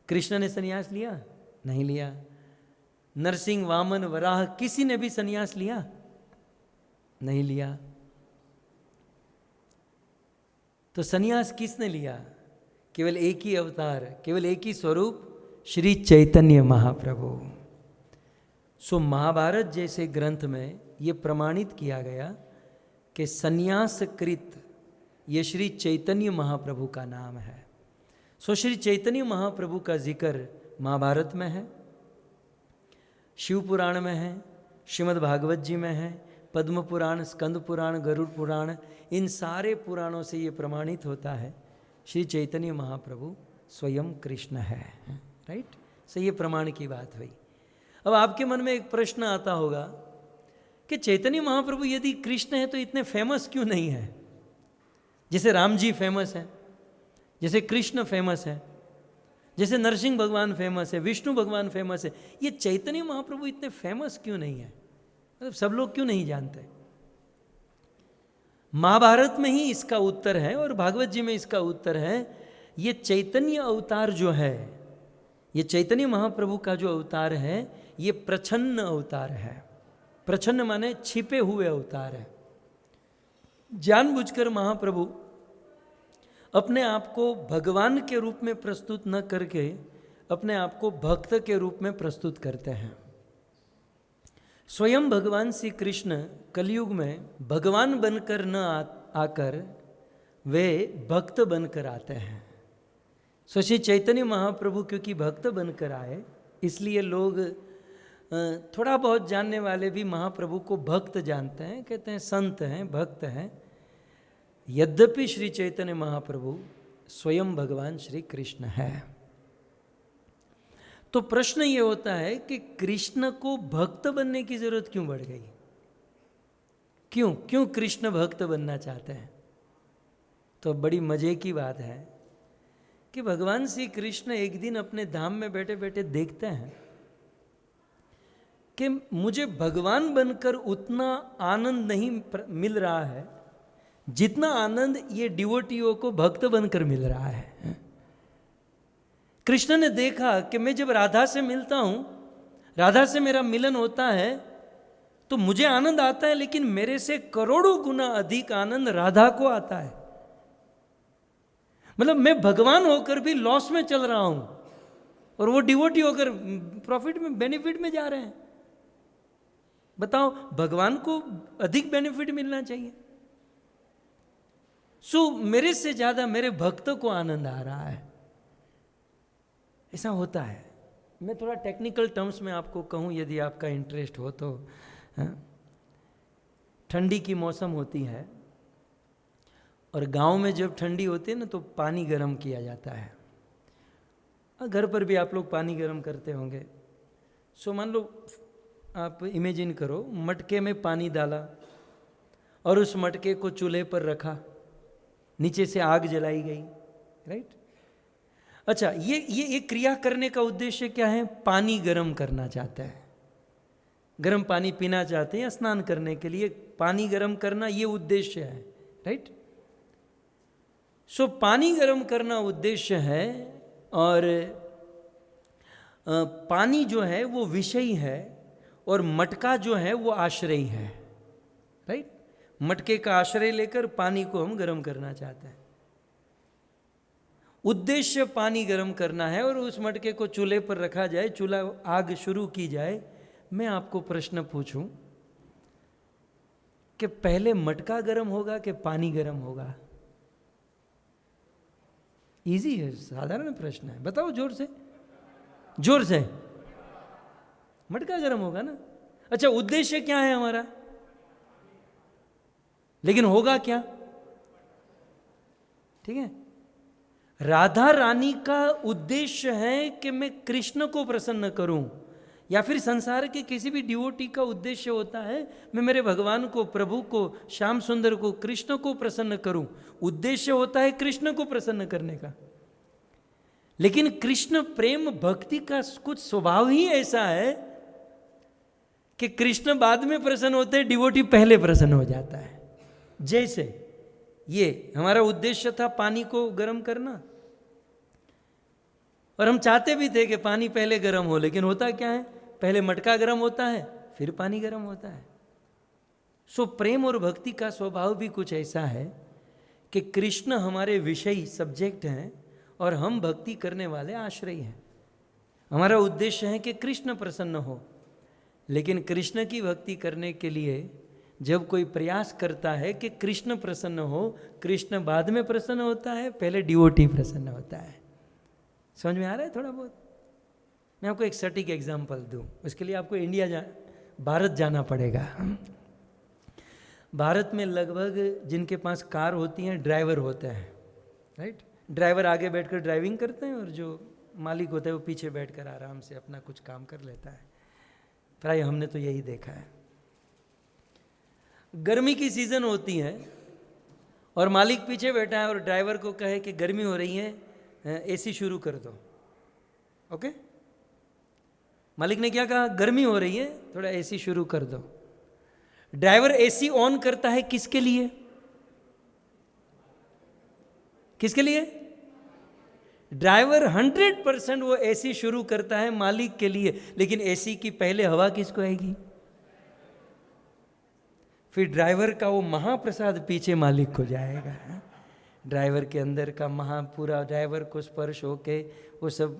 कृष्ण ने संन्यास लिया? नहीं लिया। नरसिंह, वामन, वराह, किसी ने भी संन्यास लिया? नहीं लिया। तो संन्यास किसने लिया? केवल एक ही अवतार, केवल एक ही स्वरूप, श्री चैतन्य महाप्रभु। सो महाभारत जैसे ग्रंथ में ये प्रमाणित किया गया कि संन्यासकृत ये श्री चैतन्य महाप्रभु का नाम है। सो श्री चैतन्य महाप्रभु का जिक्र महाभारत में है, शिव पुराण में है, श्रीमद् भागवत जी में है, पद्म पुराण, स्कंद पुराण, गरुड़ पुराण, इन सारे पुराणों से ये प्रमाणित होता है श्री चैतन्य महाप्रभु स्वयं कृष्ण है। राइट? सो ये प्रमाण की बात हुई। अब आपके मन में एक प्रश्न आता होगा कि चैतन्य महाप्रभु यदि कृष्ण है तो इतने फेमस क्यों नहीं है? जैसे राम जी फेमस है, जैसे कृष्ण फेमस है, जैसे नरसिंह भगवान फेमस है, विष्णु भगवान फेमस है, ये चैतन्य महाप्रभु इतने फेमस क्यों नहीं है? मतलब सब लोग क्यों नहीं जानते? महाभारत में ही इसका उत्तर है और भागवत जी में इसका उत्तर है। ये चैतन्य अवतार जो है, ये चैतन्य महाप्रभु का जो अवतार है, ये प्रच्छन्न अवतार है। प्रच्छन्न माने छिपे हुए अवतार है। जानबूझकर महाप्रभु अपने आप को भगवान के रूप में प्रस्तुत न करके अपने आप को भक्त के रूप में प्रस्तुत करते हैं। स्वयं भगवान श्री कृष्ण कलयुग में भगवान बनकर न आकर वे भक्त बनकर आते हैं। सो श्री चैतन्य महाप्रभु क्योंकि भक्त बनकर आए, इसलिए लोग थोड़ा बहुत जानने वाले भी महाप्रभु को भक्त जानते हैं, कहते हैं संत हैं, भक्त हैं। यद्यपि श्री चैतन्य महाप्रभु स्वयं भगवान श्री कृष्ण है। तो प्रश्न ये होता है कि कृष्ण को भक्त बनने की जरूरत क्यों बढ़ गई? क्यों कृष्ण भक्त बनना चाहते हैं? तो बड़ी मजे की बात है कि भगवान श्री कृष्ण एक दिन अपने धाम में बैठे बैठे देखते हैं कि मुझे भगवान बनकर उतना आनंद नहीं मिल रहा है जितना आनंद ये डिवोटियों को भक्त बनकर मिल रहा है। कृष्ण ने देखा कि मैं जब राधा से मिलता हूं, राधा से मेरा मिलन होता है तो मुझे आनंद आता है, लेकिन मेरे से करोड़ों गुना अधिक आनंद राधा को आता है। मतलब मैं भगवान होकर भी लॉस में चल रहा हूं और वो डिवोटी होकर प्रॉफिट में, बेनिफिट में जा रहे हैं। बताओ, भगवान को अधिक बेनिफिट मिलना चाहिए। सो मेरे से ज्यादा मेरे भक्त को आनंद आ रहा है। ऐसा होता है। मैं थोड़ा टेक्निकल टर्म्स में आपको कहूं, यदि आपका इंटरेस्ट हो तो। ठंडी की मौसम होती है और गांव में जब ठंडी होती है ना तो पानी गर्म किया जाता है। घर पर भी आप लोग पानी गर्म करते होंगे। सो मान लो, आप इमेजिन करो, मटके में पानी डाला और उस मटके को चूल्हे पर रखा, नीचे से आग जलाई गई। राइट? अच्छा, ये क्रिया करने का उद्देश्य क्या है? पानी गर्म करना चाहता है, गर्म पानी पीना चाहते हैं स्नान करने के लिए, पानी गर्म करना ये उद्देश्य है। राइट? सो पानी गर्म करना उद्देश्य है और पानी जो है वो विषय है और मटका जो है वो आश्रय है। राइट? मटके का आश्रय लेकर पानी को हम गर्म करना चाहते हैं। उद्देश्य पानी गर्म करना है और उस मटके को चूल्हे पर रखा जाए, चूल्हा आग शुरू की जाए। मैं आपको प्रश्न पूछूं कि पहले मटका गर्म होगा कि पानी गर्म होगा? इजी है, साधारण प्रश्न है, बताओ जोर से, जोर से। मटका गर्म होगा ना। अच्छा, उद्देश्य क्या है हमारा? लेकिन होगा क्या? ठीक है, राधा रानी का उद्देश्य है कि मैं कृष्ण को प्रसन्न करूं, या फिर संसार के किसी भी डिवोटी का उद्देश्य होता है मैं मेरे भगवान को, प्रभु को, श्याम सुंदर को, कृष्ण को प्रसन्न करूं। उद्देश्य होता है कृष्ण को प्रसन्न करने का। लेकिन कृष्ण प्रेम भक्ति का कुछ स्वभाव ही ऐसा है कि कृष्ण बाद में प्रसन्न होते हैं, डिवोटी पहले प्रसन्न हो जाता है। जैसे ये हमारा उद्देश्य था पानी को गर्म करना, और हम चाहते भी थे कि पानी पहले गर्म हो, लेकिन होता क्या है, पहले मटका गर्म होता है फिर पानी गर्म होता है। सो प्रेम और भक्ति का स्वभाव भी कुछ ऐसा है कि कृष्ण हमारे विषय सब्जेक्ट हैं और हम भक्ति करने वाले आश्रय हैं। हमारा उद्देश्य है कि कृष्ण प्रसन्न हो, लेकिन कृष्ण की भक्ति करने के लिए जब कोई प्रयास करता है कि कृष्ण प्रसन्न हो, कृष्ण बाद में प्रसन्न होता है, पहले डिवोटी प्रसन्न होता है। समझ में आ रहा है थोड़ा बहुत? मैं आपको एक सटीक एग्जाम्पल दूं, उसके लिए आपको भारत जाना पड़ेगा। भारत में लगभग जिनके पास कार होती हैं ड्राइवर होते हैं, राइट? ड्राइवर आगे बैठकर ड्राइविंग करते हैं और जो मालिक होता है वो पीछे बैठकर आराम से अपना कुछ काम कर लेता है। प्राय हमने तो यही देखा है। गर्मी की सीजन होती है और मालिक पीछे बैठा है और ड्राइवर को कहे कि गर्मी हो रही है, एसी शुरू कर दो। ओके, मालिक ने क्या कहा? गर्मी हो रही है, थोड़ा एसी शुरू कर दो। ड्राइवर एसी ऑन करता है किसके लिए? किसके लिए? ड्राइवर 100% वो एसी शुरू करता है मालिक के लिए, लेकिन एसी की पहले हवा किसको आएगी? फिर ड्राइवर का वो महाप्रसाद पीछे मालिक को जाएगा। ड्राइवर के अंदर का पूरा ड्राइवर को स्पर्श होके वो सब,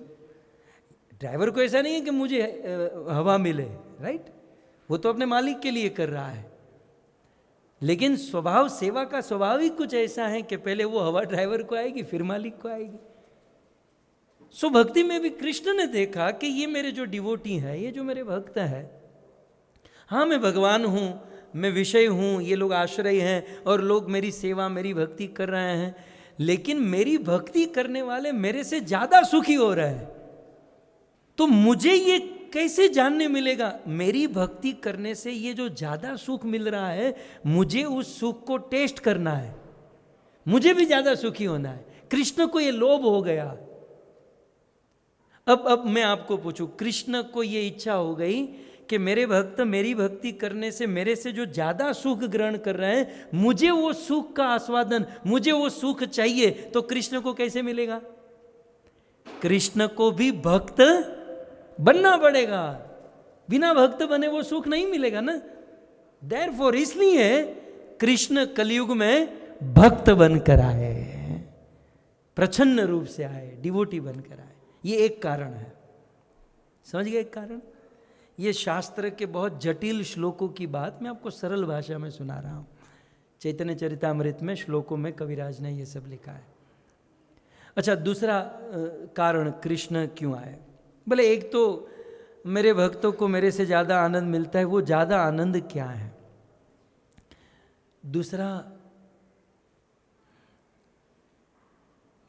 ड्राइवर को ऐसा नहीं है कि मुझे हवा मिले, राइट? वो तो अपने मालिक के लिए कर रहा है, लेकिन स्वभाव, सेवा का स्वभाव ही कुछ ऐसा है कि पहले वो हवा ड्राइवर को आएगी फिर मालिक को आएगी। सो भक्ति में भी कृष्ण ने देखा कि ये मेरे जो डिवोटी है, ये जो मेरे भक्त है, हाँ मैं भगवान हूँ, मैं विषय हूँ, ये लोग आश्रय हैं और लोग मेरी सेवा, मेरी भक्ति कर रहे हैं, लेकिन मेरी भक्ति करने वाले मेरे से ज़्यादा सुखी हो रहे हैं। तो मुझे ये कैसे जानने मिलेगा? मेरी भक्ति करने से ये जो ज़्यादा सुख मिल रहा है, मुझे उस सुख को टेस्ट करना है, मुझे भी ज़्यादा सुखी होना है। कृष्ण को ये लोभ हो गया। अब मैं आपको पूछूं, कृष्ण को ये इच्छा हो गई कि मेरे भक्त मेरी भक्ति करने से मेरे से जो ज़्यादा सुख ग्रहण कर रहे हैं, मुझे वो सुख का आस्वादन, मुझे वो सुख चाहिए, तो कृष्ण को कैसे मिलेगा? कृष्ण को भी भक्त बनना पड़ेगा। बिना भक्त बने वो सुख नहीं मिलेगा ना। देयरफॉर इसलिए कृष्ण कलयुग में भक्त बनकर आए, प्रच्छन्न रूप से आए, डिवोटी बनकर आए। ये एक कारण है। समझ गए एक कारण? ये शास्त्र के बहुत जटिल श्लोकों की बात मैं आपको सरल भाषा में सुना रहा हूँ। चैतन्य चरितामृत में श्लोकों में कविराज ने ये सब लिखा है। अच्छा, दूसरा कारण कृष्ण क्यों आए? भले एक तो मेरे भक्तों को मेरे से ज़्यादा आनंद मिलता है, वो ज़्यादा आनंद क्या है? दूसरा,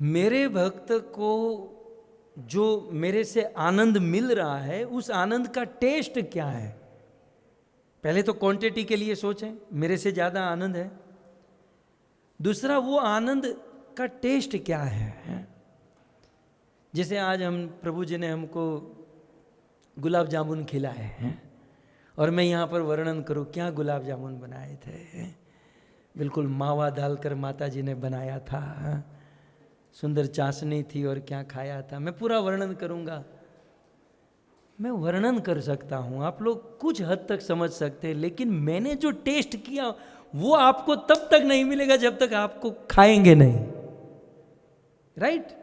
मेरे भक्त को जो मेरे से आनंद मिल रहा है, उस आनंद का टेस्ट क्या है? पहले तो क्वांटिटी के लिए सोचें, मेरे से ज़्यादा आनंद है। दूसरा, वो आनंद का टेस्ट क्या है? जैसे आज हम, प्रभु जी ने हमको गुलाब जामुन खिलाए हैं और मैं यहाँ पर वर्णन करूँ क्या गुलाब जामुन बनाए थे। बिल्कुल मावा डालकर माता जी ने बनाया था, सुंदर चाशनी थी और क्या खाया था, मैं पूरा वर्णन करूँगा। मैं वर्णन कर सकता हूँ, आप लोग कुछ हद तक समझ सकते हैं, लेकिन मैंने जो टेस्ट किया वो आपको तब तक नहीं मिलेगा जब तक आपको खाएंगे नहीं, राइट?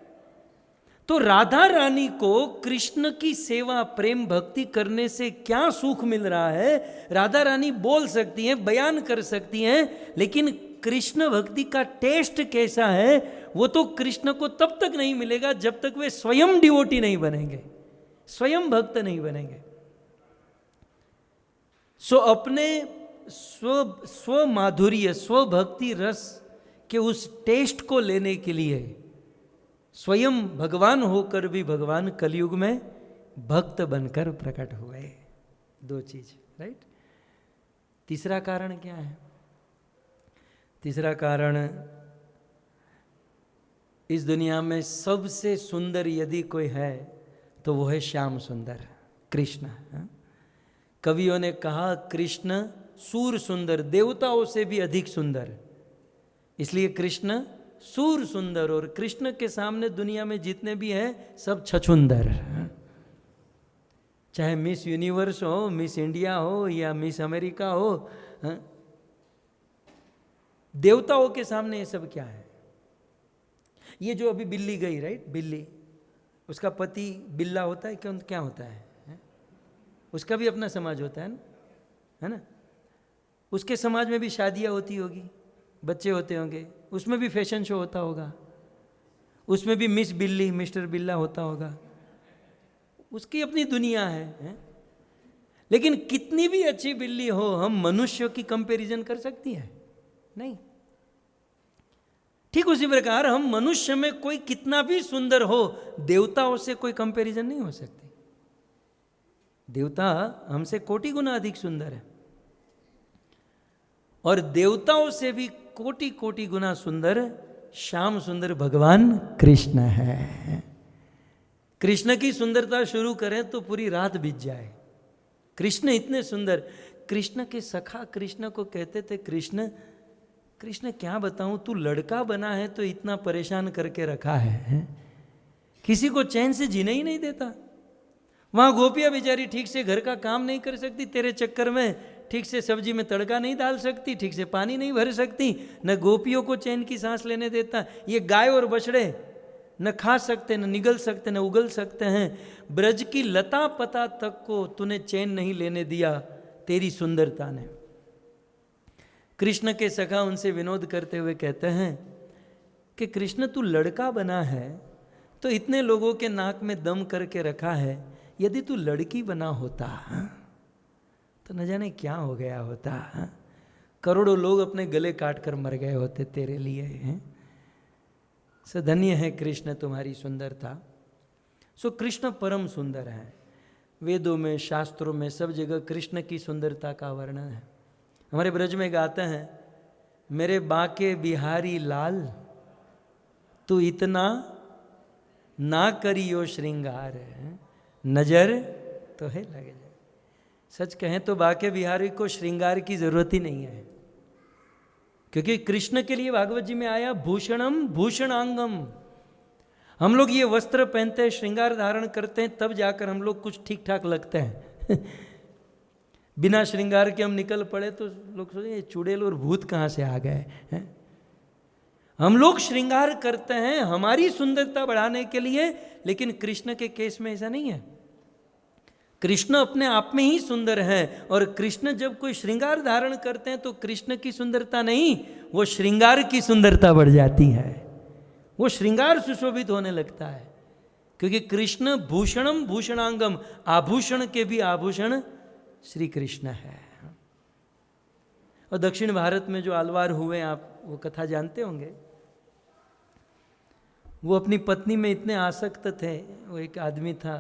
तो राधा रानी को कृष्ण की सेवा, प्रेम, भक्ति करने से क्या सुख मिल रहा है, राधा रानी बोल सकती हैं, बयान कर सकती हैं, लेकिन कृष्ण भक्ति का टेस्ट कैसा है वो तो कृष्ण को तब तक नहीं मिलेगा जब तक वे स्वयं डिवोटी नहीं बनेंगे, स्वयं भक्त नहीं बनेंगे। सो अपने स्व माधुर्य, स्व भक्ति रस के उस टेस्ट को लेने के लिए स्वयं भगवान होकर भी भगवान कलयुग में भक्त बनकर प्रकट हुए। दो चीज, राइट? तीसरा कारण क्या है? तीसरा कारण, इस दुनिया में सबसे सुंदर यदि कोई है तो वो है श्याम सुंदर, कृष्ण। कवियों ने कहा कृष्ण सूर सुंदर, देवताओं से भी अधिक सुंदर, इसलिए कृष्ण सूर सुंदर। और कृष्ण के सामने दुनिया में जितने भी हैं सब छछुंदर, चाहे मिस यूनिवर्स हो, मिस इंडिया हो या मिस अमेरिका हो, देवताओं के सामने ये सब क्या है? ये जो अभी बिल्ली गई, राइट? बिल्ली, उसका पति बिल्ला होता है क्या होता है? उसका भी अपना समाज होता है ना? उसके समाज में भी शादियाँ होती होगी, बच्चे होते होंगे, उसमें भी फैशन शो होता होगा, उसमें भी मिस बिल्ली मिस्टर बिल्ला होता होगा, उसकी अपनी दुनिया है? लेकिन कितनी भी अच्छी बिल्ली हो, हम मनुष्यों की कंपैरिजन कर सकती है? नहीं। ठीक उसी प्रकार हम मनुष्य में कोई कितना भी सुंदर हो, देवताओं से कोई कंपैरिजन नहीं हो सकती। देवता हमसे कोटि गुना अधिक सुंदर है, और देवताओं से भी कोटि कोटि गुना सुंदर श्याम सुंदर भगवान कृष्ण है। कृष्ण की सुंदरता शुरू करें तो पूरी रात बीत जाए। कृष्ण इतने सुंदर, कृष्ण के सखा कृष्ण को कहते थे, कृष्ण कृष्ण क्या बताऊं, तू लड़का बना है तो इतना परेशान करके रखा है? किसी को चैन से जीने ही नहीं देता। वहां गोपियां बेचारी ठीक से घर का काम नहीं कर सकती, तेरे चक्कर में ठीक से सब्जी में तड़का नहीं डाल सकती, ठीक से पानी नहीं भर सकती, न गोपियों को चैन की सांस लेने देता। ये गाय और बछड़े न खा सकते, न निगल सकते, न उगल सकते हैं। ब्रज की लता पता तक को तूने चैन नहीं लेने दिया तेरी सुंदरता ने। कृष्ण के सखा उनसे विनोद करते हुए कहते हैं कि कृष्ण तू लड़का बना है तो इतने लोगों के नाक में दम करके रखा है, यदि तू लड़की बना होता तो न जाने क्या हो गया होता। करोड़ों लोग अपने गले काट कर मर गए होते तेरे लिए। सो धन्य है कृष्ण तुम्हारी सुंदरता। सो कृष्ण परम सुंदर है। वेदों में, शास्त्रों में, सब जगह कृष्ण की सुंदरता का वर्णन है। हमारे ब्रज में गाते हैं, मेरे बाके बिहारी लाल तू इतना ना करियो श्रृंगार, नजर तो है लगे जाए। सच कहें तो बाके बिहारी को श्रृंगार की जरूरत ही नहीं है, क्योंकि कृष्ण के लिए भागवत जी में आया भूषणम भूषणांगम। हम लोग ये वस्त्र पहनते हैं, श्रृंगार धारण करते हैं, तब जाकर हम लोग कुछ ठीक ठाक लगते हैं। बिना श्रृंगार के हम निकल पड़े तो लोग सोचें ये चुड़ैल और भूत कहाँ से आ गए हैं। हम लोग श्रृंगार करते हैं हमारी सुंदरता बढ़ाने के लिए, लेकिन कृष्ण के केस में ऐसा नहीं है। कृष्ण अपने आप में ही सुंदर है, और कृष्ण जब कोई श्रृंगार धारण करते हैं तो कृष्ण की सुंदरता नहीं, वो श्रृंगार की सुंदरता बढ़ जाती है। वो श्रृंगार सुशोभित होने लगता है, क्योंकि कृष्ण भूषणम भूषणांगम, आभूषण के भी आभूषण श्री कृष्ण है। और दक्षिण भारत में जो आलवार हुए, आप वो कथा जानते होंगे। वो अपनी पत्नी में इतने आसक्त थे। वो एक आदमी था,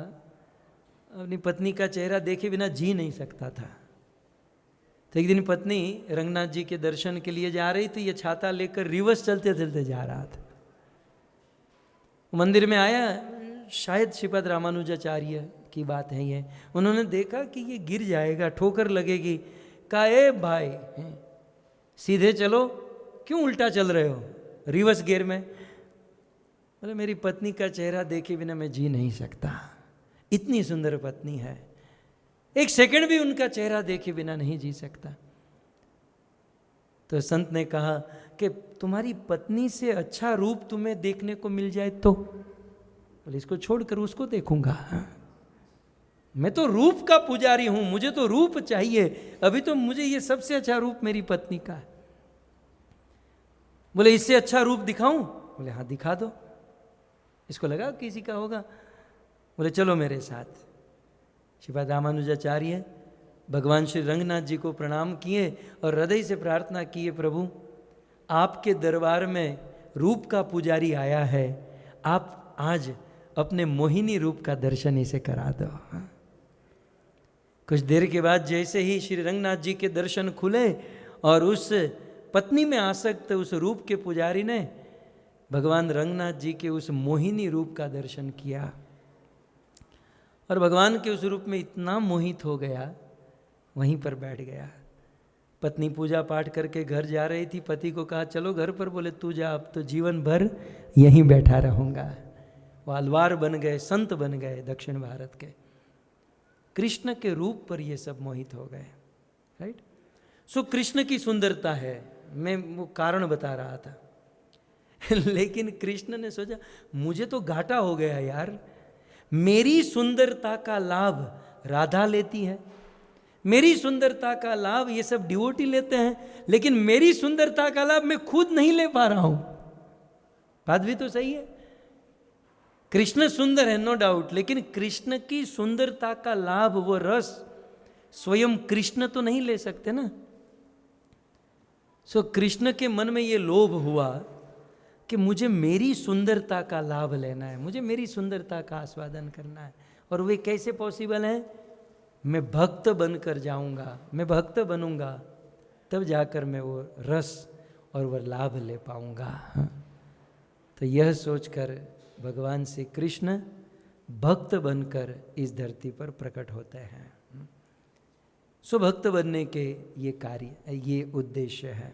अपनी पत्नी का चेहरा देखे बिना जी नहीं सकता था। तो एक दिन पत्नी रंगनाथ जी के दर्शन के लिए जा रही थी, ये छाता लेकर रिवर्स चलते चलते जा रहा था। मंदिर में आया, शायद श्रीपद रामानुजाचार्य की बात है ये। उन्होंने देखा कि ये गिर जाएगा, ठोकर लगेगी। कहा, ए भाई सीधे चलो, क्यों उल्टा चल रहे हो रिवर्स गियर में? बोले मेरी पत्नी का चेहरा देखे बिना मैं जी नहीं सकता। इतनी सुंदर पत्नी है, एक सेकंड भी उनका चेहरा देखे बिना नहीं जी सकता। तो संत ने कहा कि तुम्हारी पत्नी से अच्छा रूप तुम्हें देखने को मिल जाए तो? बोले इसको छोड़कर उसको देखूंगा। मैं तो रूप का पुजारी हूं, मुझे तो रूप चाहिए। अभी तो मुझे ये सबसे अच्छा रूप मेरी पत्नी का है। बोले इससे अच्छा रूप दिखाऊं? बोले हाँ दिखा दो। इसको लगा किसी का होगा। बोले चलो मेरे साथ। श्रीपाद रामानुजाचार्य भगवान श्री रंगनाथ जी को प्रणाम किए और हृदय से प्रार्थना किए, प्रभु आपके दरबार में रूप का पुजारी आया है, आप आज अपने मोहिनी रूप का दर्शन इसे करा दो। कुछ देर के बाद जैसे ही श्री रंगनाथ जी के दर्शन खुले और उस पत्नी में आसक्त उस रूप के पुजारी ने भगवान रंगनाथ जी के उस मोहिनी रूप का दर्शन किया, और भगवान के उस रूप में इतना मोहित हो गया, वहीं पर बैठ गया। पत्नी पूजा पाठ करके घर जा रही थी, पति को कहा चलो घर पर। बोले तू जा, अब तो जीवन भर यहीं बैठा रहूँगा। वो अलवार बन गए, संत बन गए दक्षिण भारत के। कृष्ण के रूप पर ये सब मोहित हो गए। राइट। सो कृष्ण की सुंदरता है, मैं वो कारण बता रहा था। लेकिन कृष्ण ने सोचा मुझे तो घाटा हो गया यार, मेरी सुंदरता का लाभ राधा लेती है। मेरी सुंदरता का लाभ ये सब डिवोटी लेते हैं, लेकिन मेरी सुंदरता का लाभ मैं खुद नहीं ले पा रहा हूं। बात भी तो सही है। कृष्ण सुंदर है, नो डाउट, लेकिन कृष्ण की सुंदरता का लाभ, वो रस स्वयं कृष्ण तो नहीं ले सकते ना। सो कृष्ण के मन में ये लोभ हुआ कि मुझे मेरी सुंदरता का लाभ लेना है, मुझे मेरी सुंदरता का आस्वादन करना है। और वे कैसे पॉसिबल है? मैं भक्त बनकर जाऊंगा, मैं भक्त बनूंगा, तब जाकर मैं वो रस और वो लाभ ले पाऊंगा। तो यह सोचकर भगवान श्री कृष्ण भक्त बनकर इस धरती पर प्रकट होते हैं। सो भक्त बनने के ये कार्य, ये उद्देश्य है।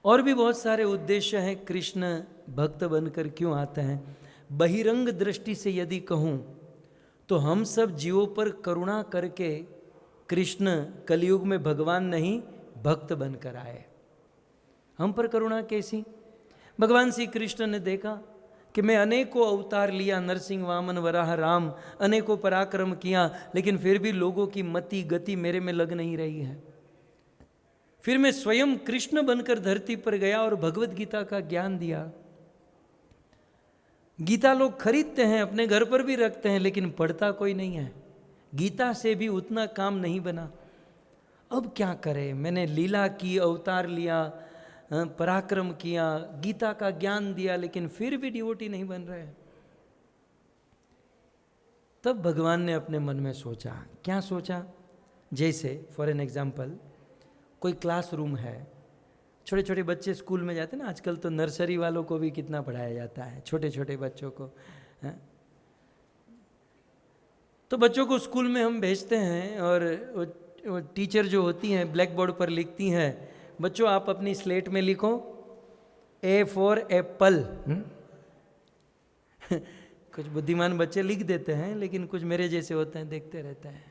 और भी बहुत सारे उद्देश्य हैं। कृष्ण भक्त बनकर क्यों आते हैं? बहिरंग दृष्टि से यदि कहूँ तो हम सब जीवों पर करुणा करके कृष्ण कलयुग में भगवान नहीं भक्त बनकर आए। हम पर करुणा कैसी? भगवान श्री कृष्ण ने देखा कि मैं अनेकों अवतार लिया, नरसिंह, वामन, वराह, राम, अनेकों पराक्रम किया, लेकिन फिर भी लोगों की मति गति मेरे में लग नहीं रही है। फिर मैं स्वयं कृष्ण बनकर धरती पर गया और भगवत गीता का ज्ञान दिया। गीता लोग खरीदते हैं, अपने घर पर भी रखते हैं, लेकिन पढ़ता कोई नहीं है। गीता से भी उतना काम नहीं बना। अब क्या करें? मैंने लीला की, अवतार लिया, पराक्रम किया, गीता का ज्ञान दिया, लेकिन फिर भी डिवोटी नहीं बन रहे। तब भगवान ने अपने मन में सोचा। क्या सोचा? जैसे फॉर एन एग्जाम्पल, कोई क्लासरूम है, छोटे छोटे बच्चे स्कूल में जाते हैं ना, आजकल तो नर्सरी वालों को भी कितना पढ़ाया जाता है, छोटे छोटे बच्चों को है? तो बच्चों को स्कूल में हम भेजते हैं और वो टीचर जो होती हैं ब्लैक बोर्ड पर लिखती हैं, बच्चों आप अपनी स्लेट में लिखो ए फॉर एप्पल। कुछ बुद्धिमान बच्चे लिख देते हैं, लेकिन कुछ मेरे जैसे होते हैं, देखते रहते हैं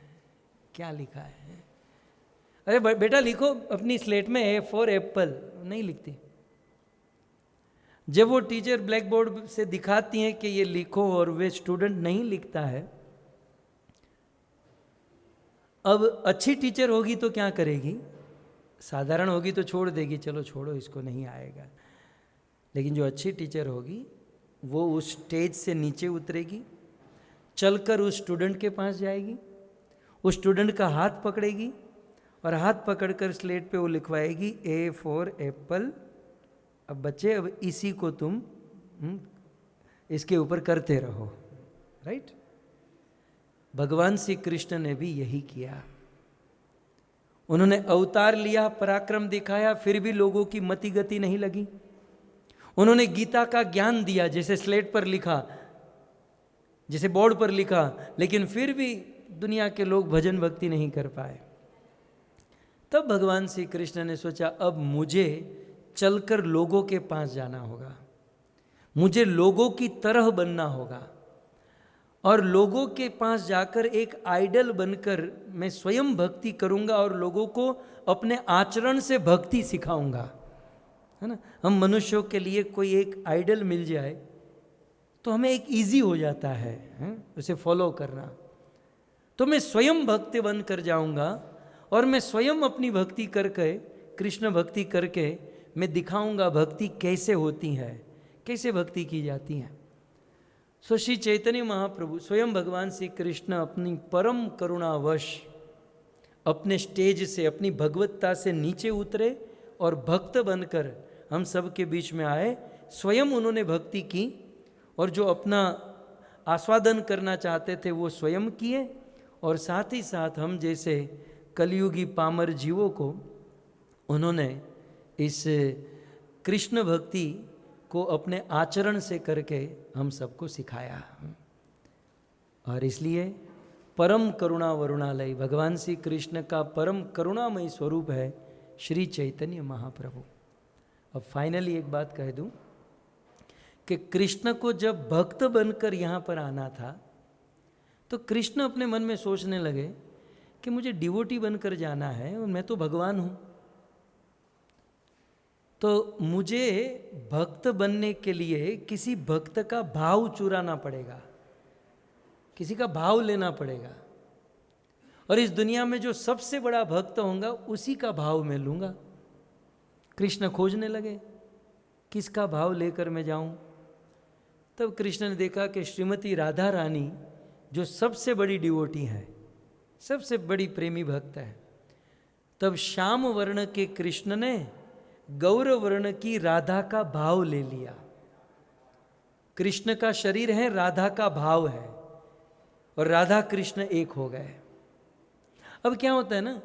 क्या लिखा है। अरे बेटा लिखो अपनी स्लेट में ए फॉर एप्पल, नहीं लिखती। जब वो टीचर ब्लैक बोर्ड से दिखाती हैं कि ये लिखो और वे स्टूडेंट नहीं लिखता है, अब अच्छी टीचर होगी तो क्या करेगी? साधारण होगी तो छोड़ देगी, चलो छोड़ो इसको, नहीं आएगा। लेकिन जो अच्छी टीचर होगी वो उस स्टेज से नीचे उतरेगी, चलकर उस स्टूडेंट के पास जाएगी, उस स्टूडेंट का हाथ पकड़ेगी और हाथ पकड़कर स्लेट पे वो लिखवाएगी ए फॉर एप्पल। अब बच्चे, अब इसी को तुम इसके ऊपर करते रहो, राइट? भगवान श्री कृष्ण ने भी यही किया। उन्होंने अवतार लिया, पराक्रम दिखाया, फिर भी लोगों की मति गति नहीं लगी। उन्होंने गीता का ज्ञान दिया, जैसे स्लेट पर लिखा, जैसे बोर्ड पर लिखा, लेकिन फिर भी दुनिया के लोग भजन भक्ति नहीं कर पाए। तब भगवान श्री कृष्ण ने सोचा अब मुझे चलकर लोगों के पास जाना होगा, मुझे लोगों की तरह बनना होगा और लोगों के पास जाकर एक आइडल बनकर मैं स्वयं भक्ति करूंगा और लोगों को अपने आचरण से भक्ति सिखाऊंगा, है ना। हम मनुष्यों के लिए कोई एक आइडल मिल जाए तो हमें एक इजी हो जाता है उसे फॉलो करना। तो मैं स्वयं भक्त बनकर जाऊंगा और मैं स्वयं अपनी भक्ति करके, कृष्ण भक्ति करके मैं दिखाऊंगा भक्ति कैसे होती है, कैसे भक्ति की जाती है। सो श्री चैतन्य महाप्रभु स्वयं भगवान श्री कृष्ण अपनी परम करुणावश अपने स्टेज से, अपनी भगवत्ता से नीचे उतरे और भक्त बनकर हम सब के बीच में आए। स्वयं उन्होंने भक्ति की और जो अपना आस्वादन करना चाहते थे वो स्वयं किए, और साथ ही साथ हम जैसे कलयुगी पामर जीवों को उन्होंने इस कृष्ण भक्ति को अपने आचरण से करके हम सबको सिखाया। और इसलिए परम करुणा वरुणालय भगवान श्री कृष्ण का परम करुणामयी स्वरूप है श्री चैतन्य महाप्रभु। अब फाइनली एक बात कह दूं कि कृष्ण को जब भक्त बनकर यहाँ पर आना था तो कृष्ण अपने मन में सोचने लगे कि मुझे डिवोटी बनकर जाना है और मैं तो भगवान हूँ, तो मुझे भक्त बनने के लिए किसी भक्त का भाव चुराना पड़ेगा, किसी का भाव लेना पड़ेगा। और इस दुनिया में जो सबसे बड़ा भक्त होगा उसी का भाव मैं लूँगा। कृष्ण खोजने लगे किसका भाव लेकर मैं जाऊं। तब कृष्ण ने देखा कि श्रीमती राधा रानी जो सबसे बड़ी डिवोटी है, सबसे बड़ी प्रेमी भक्त है, तब श्याम वर्ण के कृष्ण ने गौर वर्ण की राधा का भाव ले लिया। कृष्ण का शरीर है, राधा का भाव है, और राधा कृष्ण एक हो गए। अब क्या होता है ना,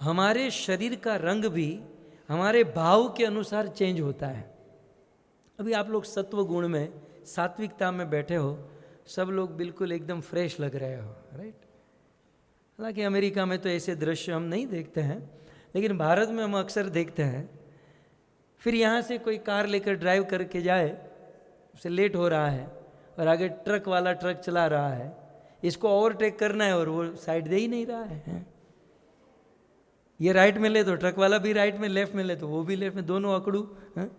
हमारे शरीर का रंग भी हमारे भाव के अनुसार चेंज होता है। अभी आप लोग सत्व गुण में, सात्विकता में बैठे हो, सब लोग बिल्कुल एकदम फ्रेश लग रहे हो, राइट। हालांकि अमेरिका में तो ऐसे दृश्य हम नहीं देखते हैं, लेकिन भारत में हम अक्सर देखते हैं। फिर यहाँ से कोई कार लेकर ड्राइव करके जाए, उसे लेट हो रहा है और आगे ट्रक वाला ट्रक चला रहा है, इसको ओवरटेक करना है और वो साइड दे ही नहीं रहा है। ये राइट में ले तो ट्रक वाला भी राइट में, लेफ्ट में ले तो वो भी लेफ्ट में, दोनों अकड़ू हैं?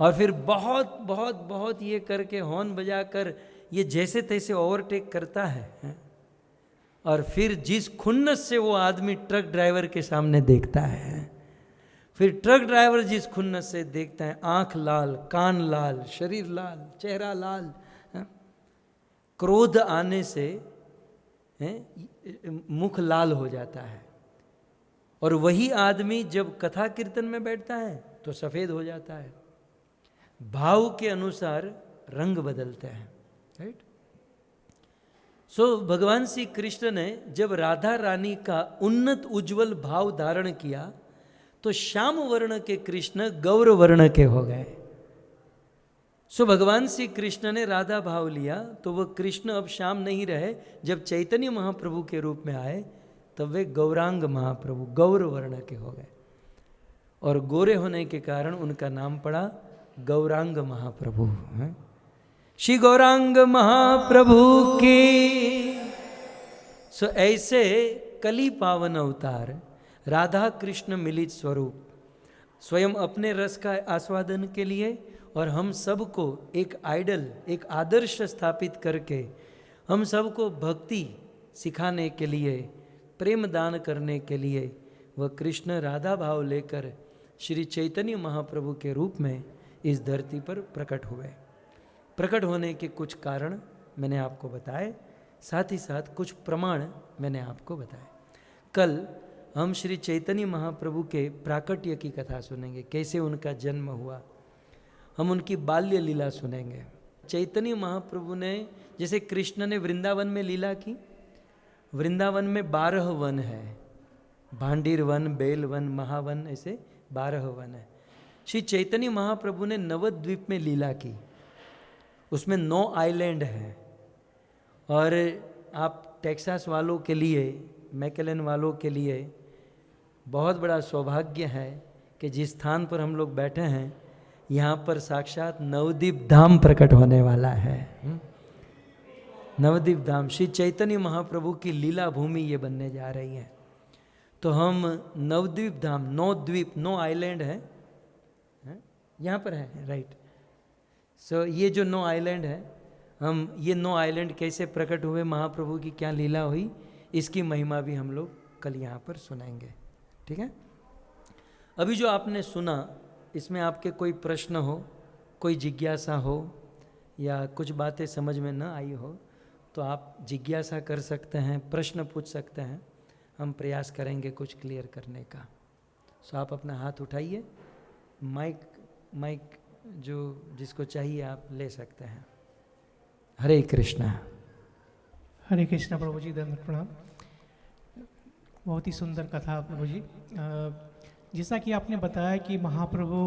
और फिर बहुत बहुत बहुत ये करके हॉर्न बजाकर ये जैसे तैसे ओवरटेक करता है, हैं? और फिर जिस खुन्नस से वो आदमी ट्रक ड्राइवर के सामने देखता है, फिर ट्रक ड्राइवर जिस खुन्नस से देखता है, आंख लाल, कान लाल, शरीर लाल, चेहरा लाल, हैं? क्रोध आने से मुख लाल हो जाता है। और वही आदमी जब कथा कीर्तन में बैठता है तो सफ़ेद हो जाता है। भाव के अनुसार रंग बदलते हैं, राइट। सो भगवान श्री कृष्ण ने जब राधा रानी का उन्नत उज्जवल भाव धारण किया तो श्याम वर्ण के कृष्ण गौर वर्ण के हो गए। सो भगवान श्री कृष्ण ने राधा भाव लिया तो वह कृष्ण अब श्याम नहीं रहे। जब चैतन्य महाप्रभु के रूप में आए तब वे गौरांग महाप्रभु गौर वर्ण के हो गए, और गोरे होने के कारण उनका नाम पड़ा गौरांग महाप्रभु। श्री गौरांग महाप्रभु की। सो ऐसे कली पावन अवतार राधा कृष्ण मिलित स्वरूप स्वयं अपने रस का आस्वादन के लिए और हम सबको एक आइडल, एक आदर्श स्थापित करके हम सबको भक्ति सिखाने के लिए, प्रेम दान करने के लिए वह कृष्ण राधा भाव लेकर श्री चैतन्य महाप्रभु के रूप में इस धरती पर प्रकट हुए। प्रकट होने के कुछ कारण मैंने आपको बताए, साथ ही साथ कुछ प्रमाण मैंने आपको बताए। कल हम श्री चैतन्य महाप्रभु के प्राकट्य की कथा सुनेंगे, कैसे उनका जन्म हुआ। हम उनकी बाल्य लीला सुनेंगे। चैतन्य महाप्रभु ने, जैसे कृष्ण ने वृंदावन में लीला की, वृंदावन में 12 वन है, Bhandir one, bell one, Mahavan, ऐसे 12 वन है। श्री चैतन्य महाप्रभु ने नवद्वीप में लीला की, उसमें 9 आइलैंड हैं। और आप टेक्सास वालों के लिए, मैकेलन वालों के लिए बहुत बड़ा सौभाग्य है कि जिस स्थान पर हम लोग बैठे हैं यहाँ पर साक्षात नवद्वीप धाम प्रकट होने वाला है। नवद्वीप धाम श्री चैतन्य महाप्रभु की लीला भूमि ये बनने जा रही है। तो हम नवद्वीप धाम, 9 द्वीप, 9 आइलैंड है, यहाँ पर है, राइट। सो ये जो 9 आइलैंड है, हम ये 9 आइलैंड कैसे प्रकट हुए, महाप्रभु की क्या लीला हुई, इसकी महिमा भी हम लोग कल यहाँ पर सुनाएंगे, ठीक है। अभी जो आपने सुना इसमें आपके कोई प्रश्न हो, कोई जिज्ञासा हो, या कुछ बातें समझ में न आई हो तो आप जिज्ञासा कर सकते हैं, प्रश्न पूछ सकते हैं। हम प्रयास करेंगे कुछ क्लियर करने का। सो आप अपना हाथ उठाइए, माइक जो जिसको चाहिए आप ले सकते हैं। हरे कृष्णा। हरे कृष्णा प्रभु जी, दंड प्रणाम। बहुत ही सुंदर कथा प्रभु जी। जैसा कि आपने बताया कि महाप्रभु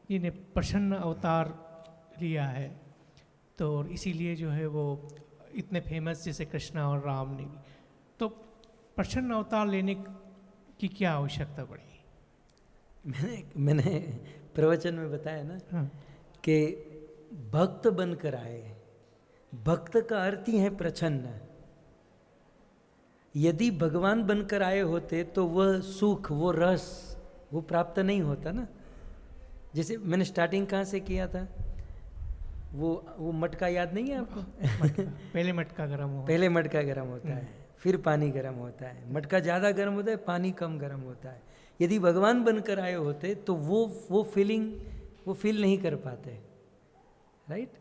जी ने प्रसन्न अवतार लिया है, तो इसीलिए जो है वो इतने फेमस, जैसे कृष्णा और राम ने भी। तो प्रसन्न अवतार लेने की क्या आवश्यकता पड़ी? मैंने प्रवचन में बताया ना, हाँ। कि भक्त बनकर आए। भक्त का अर्थ ही है प्रसन्न। यदि भगवान बनकर आए होते तो वह सुख, वो रस, वो प्राप्त नहीं होता ना। जैसे मैंने स्टार्टिंग कहाँ से किया था वो मटका याद नहीं है आपको? पहले मटका गर्म हो। पहले मटका गर्म होता है, फिर पानी गर्म होता है। मटका ज़्यादा गर्म होता है, पानी कम गर्म होता है। यदि भगवान बनकर आए होते तो वो फीलिंग वो फील नहीं कर पाते, राइट?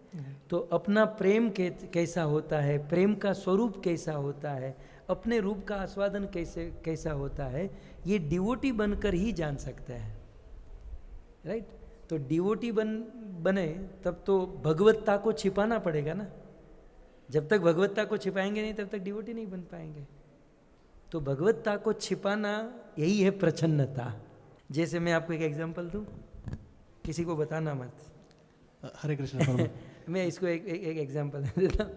तो अपना प्रेम कैसा होता है, प्रेम का स्वरूप कैसा होता है, अपने रूप का आस्वादन कैसा होता है, ये डिवोटी बनकर ही जान सकते हैं, राइट? तो डिवोटी बने तब तो भगवत्ता को छिपाना पड़ेगा ना। जब तक भगवत्ता को छिपाएंगे नहीं तब तक डिवोटी नहीं बन पाएंगे। तो भगवत्ता को छिपाना यही है प्रसन्नता। जैसे मैं आपको एक एग्जांपल दूं, किसी को बताना मत। हरे कृष्ण प्रभु। मैं इसको एक एग्जांपल देता हूँ।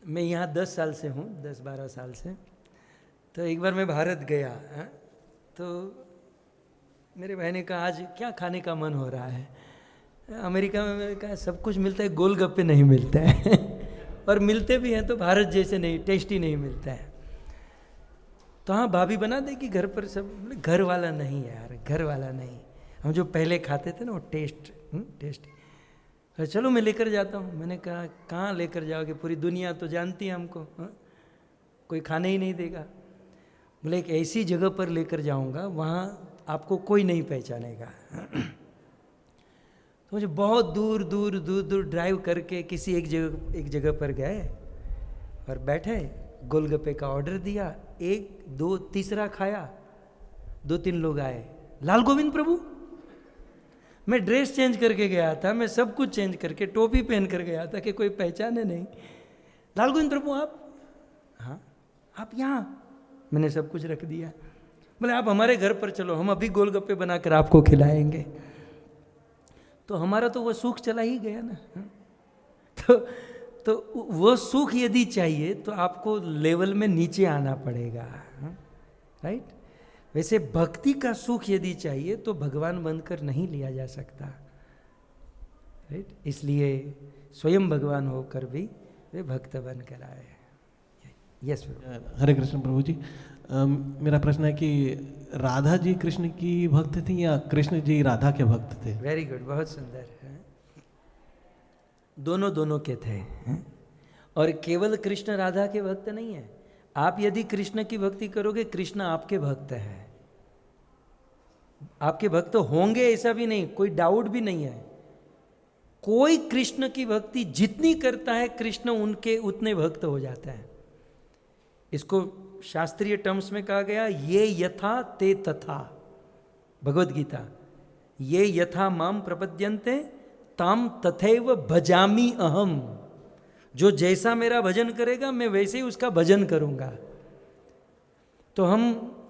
मैं यहाँ 10 साल से हूँ, 10-12 साल से। तो एक बार मैं भारत गया, तो मेरे भाई ने कहा आज क्या खाने का मन हो रहा है? अमेरिका में मैंने कहा सब कुछ मिलता है, गोलगप्पे नहीं मिलते हैं और मिलते भी हैं तो भारत जैसे नहीं, टेस्टी नहीं मिलता है। तो हाँ भाभी बना देगी घर पर सब। बोले घर वाला नहीं यार, घर वाला नहीं, हम जो पहले खाते थे ना वो टेस्टी। अरे चलो मैं लेकर जाता हूँ। मैंने कहा कहाँ लेकर जाओगे, पूरी दुनिया तो जानती है हमको, कोई खाने ही नहीं देगा। बोले एक ऐसी जगह पर लेकर जाऊँगा वहाँ आपको कोई नहीं पहचानेगा। तो मुझे बहुत दूर ड्राइव करके किसी एक जगह पर गए और बैठे, गोलगप्पे का ऑर्डर दिया, 1 2 तीसरा खाया, 2-3 लोग आए, लाल गोविंद प्रभु। मैं ड्रेस चेंज करके गया था, मैं सब कुछ चेंज करके टोपी पहन कर गया था कि कोई पहचाने नहीं। लाल गोविंद प्रभु आप? हाँ। आप यहाँ? मैंने सब कुछ रख दिया। बोले आप हमारे घर पर चलो, हम अभी गोलगप्पे बनाकर आपको खिलाएंगे। तो हमारा तो वो सुख चला ही गया ना। तो वो सुख यदि चाहिए तो आपको लेवल में नीचे आना पड़ेगा, राइट? वैसे भक्ति का सुख यदि चाहिए तो भगवान बनकर नहीं लिया जा सकता, राइट? इसलिए स्वयं भगवान होकर भी वे भक्त बनकर आए। यस हरे कृष्ण प्रभु जी। मेरा प्रश्न है कि राधा जी कृष्ण की भक्त थी या कृष्ण जी राधा के भक्त थे? वेरी गुड, बहुत सुंदर। दोनों के थे, और केवल कृष्ण राधा के भक्त नहीं है। आप यदि कृष्ण की भक्ति करोगे, कृष्ण आपके भक्त है। आपके भक्त होंगे ऐसा भी नहीं, कोई डाउट भी नहीं है। कोई कृष्ण की भक्ति जितनी करता है, कृष्ण उनके उतने भक्त हो जाता है। इसको शास्त्रीय टर्म्स में कहा गया, ये यथा ते तथा। भगवद गीता, ये यथा माम प्रपद्यन्ते ताम तथैव भजामि अहम। जो जैसा मेरा भजन करेगा मैं वैसे ही उसका भजन करूंगा। तो हम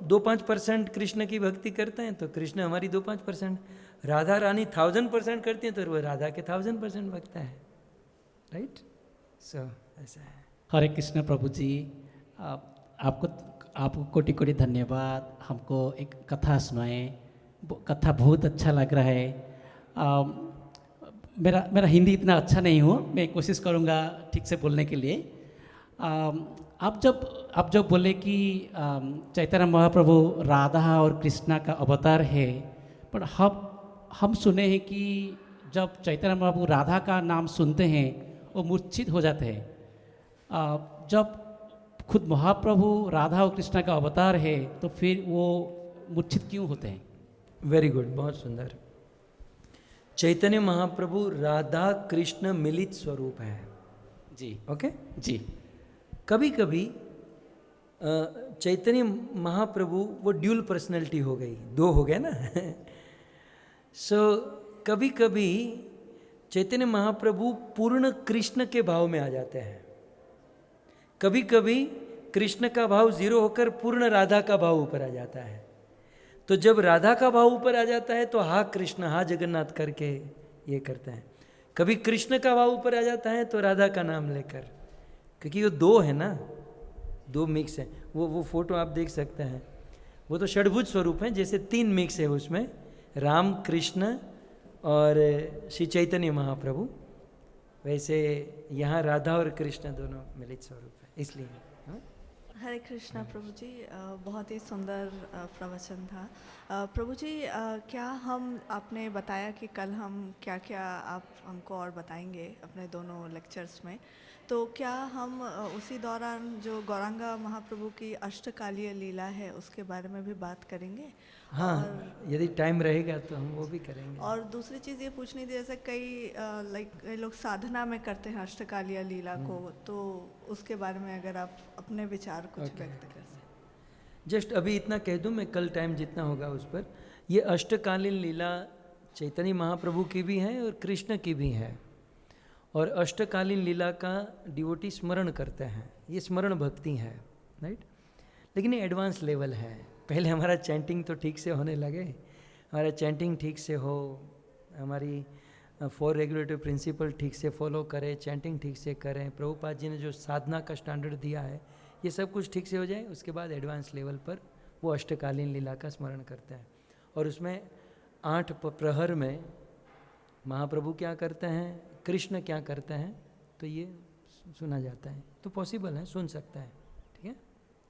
2-5% कृष्ण की भक्ति करते हैं तो कृष्ण हमारी 2-5%, राधा रानी 1000% करती हैं तो वो राधा के 1000% भक्त है, राइट? सो ऐसा है। हरे कृष्ण प्रभु जी, आपको कोटि कोटि धन्यवाद। हमको एक कथा सुनाए, कथा बहुत अच्छा लग रहा है। मेरा हिंदी इतना अच्छा नहीं हो, मैं कोशिश करूँगा ठीक से बोलने के लिए। आप जब बोले कि चैतन्य महाप्रभु राधा और कृष्णा का अवतार है, पर हम सुने हैं कि जब चैतन्य महाप्रभु राधा का नाम सुनते हैं वो मूर्छित हो जाते हैं। जब खुद महाप्रभु राधा और कृष्णा का अवतार है तो फिर वो मूर्छित क्यों होते हैं? वेरी गुड, बहुत सुंदर। चैतन्य महाप्रभु राधा कृष्ण मिलित स्वरूप है जी। ओके जी। कभी कभी चैतन्य महाप्रभु वो ड्यूल पर्सनैलिटी हो गई, 2 हो गया ना। सो कभी कभी चैतन्य महाप्रभु पूर्ण कृष्ण के भाव में आ जाते हैं, कभी कभी कृष्ण का भाव 0 होकर पूर्ण राधा का भाव ऊपर आ जाता है। तो जब राधा का भाव ऊपर आ जाता है तो हा कृष्ण हा जगन्नाथ करके ये करते हैं। कभी कृष्ण का भाव ऊपर आ जाता है तो राधा का नाम लेकर, क्योंकि वो 2 है ना, 2 मिक्स है। वो फोटो आप देख सकते हैं, वो तो षडभुज स्वरूप है, जैसे 3 मिक्स है उसमें, राम कृष्ण और श्री चैतन्य महाप्रभु। वैसे यहाँ राधा और कृष्ण दोनों मिलित स्वरूप है, इसलिए। हरे कृष्णा प्रभु जी, बहुत ही सुंदर प्रवचन था। प्रभु जी, क्या हम आपने बताया कि कल हम क्या क्या आप हमको और बताएंगे अपने दोनों लेक्चर्स में, तो क्या हम उसी दौरान जो गौरांगा महाप्रभु की अष्टकालीय लीला है उसके बारे में भी बात करेंगे? हाँ, यदि टाइम रहेगा तो हम वो भी करेंगे। और दूसरी चीज़ ये पूछनी थी, जैसे कई लोग साधना में करते हैं अष्टकालीय लीला को, तो उसके बारे में अगर आप अपने विचार कुछ व्यक्त कर सकें। जस्ट अभी इतना कह दूं मैं, कल टाइम जितना होगा उस पर। ये अष्टकालीन लीला चैतन्य महाप्रभु की भी है और कृष्ण की भी है। और अष्टकालीन लीला का डिवोटी स्मरण करते हैं, ये स्मरण भक्ति है, राइट। लेकिन ये एडवांस लेवल है। पहले हमारा चैंटिंग तो ठीक से होने लगे, हमारा चैंटिंग ठीक से हो, हमारी 4 रेगुलेटरी प्रिंसिपल ठीक से फॉलो करें, चैंटिंग ठीक से करें, प्रभुपाद जी ने जो साधना का स्टैंडर्ड दिया है ये सब कुछ ठीक से हो जाए, उसके बाद एडवांस लेवल पर वो अष्टकालीन लीला का स्मरण करते हैं। और उसमें 8 प्रहर में महाप्रभु क्या करते हैं, कृष्ण क्या करते हैं, तो ये सुना जाता है। तो पॉसिबल है, सुन सकता है। ठीक है,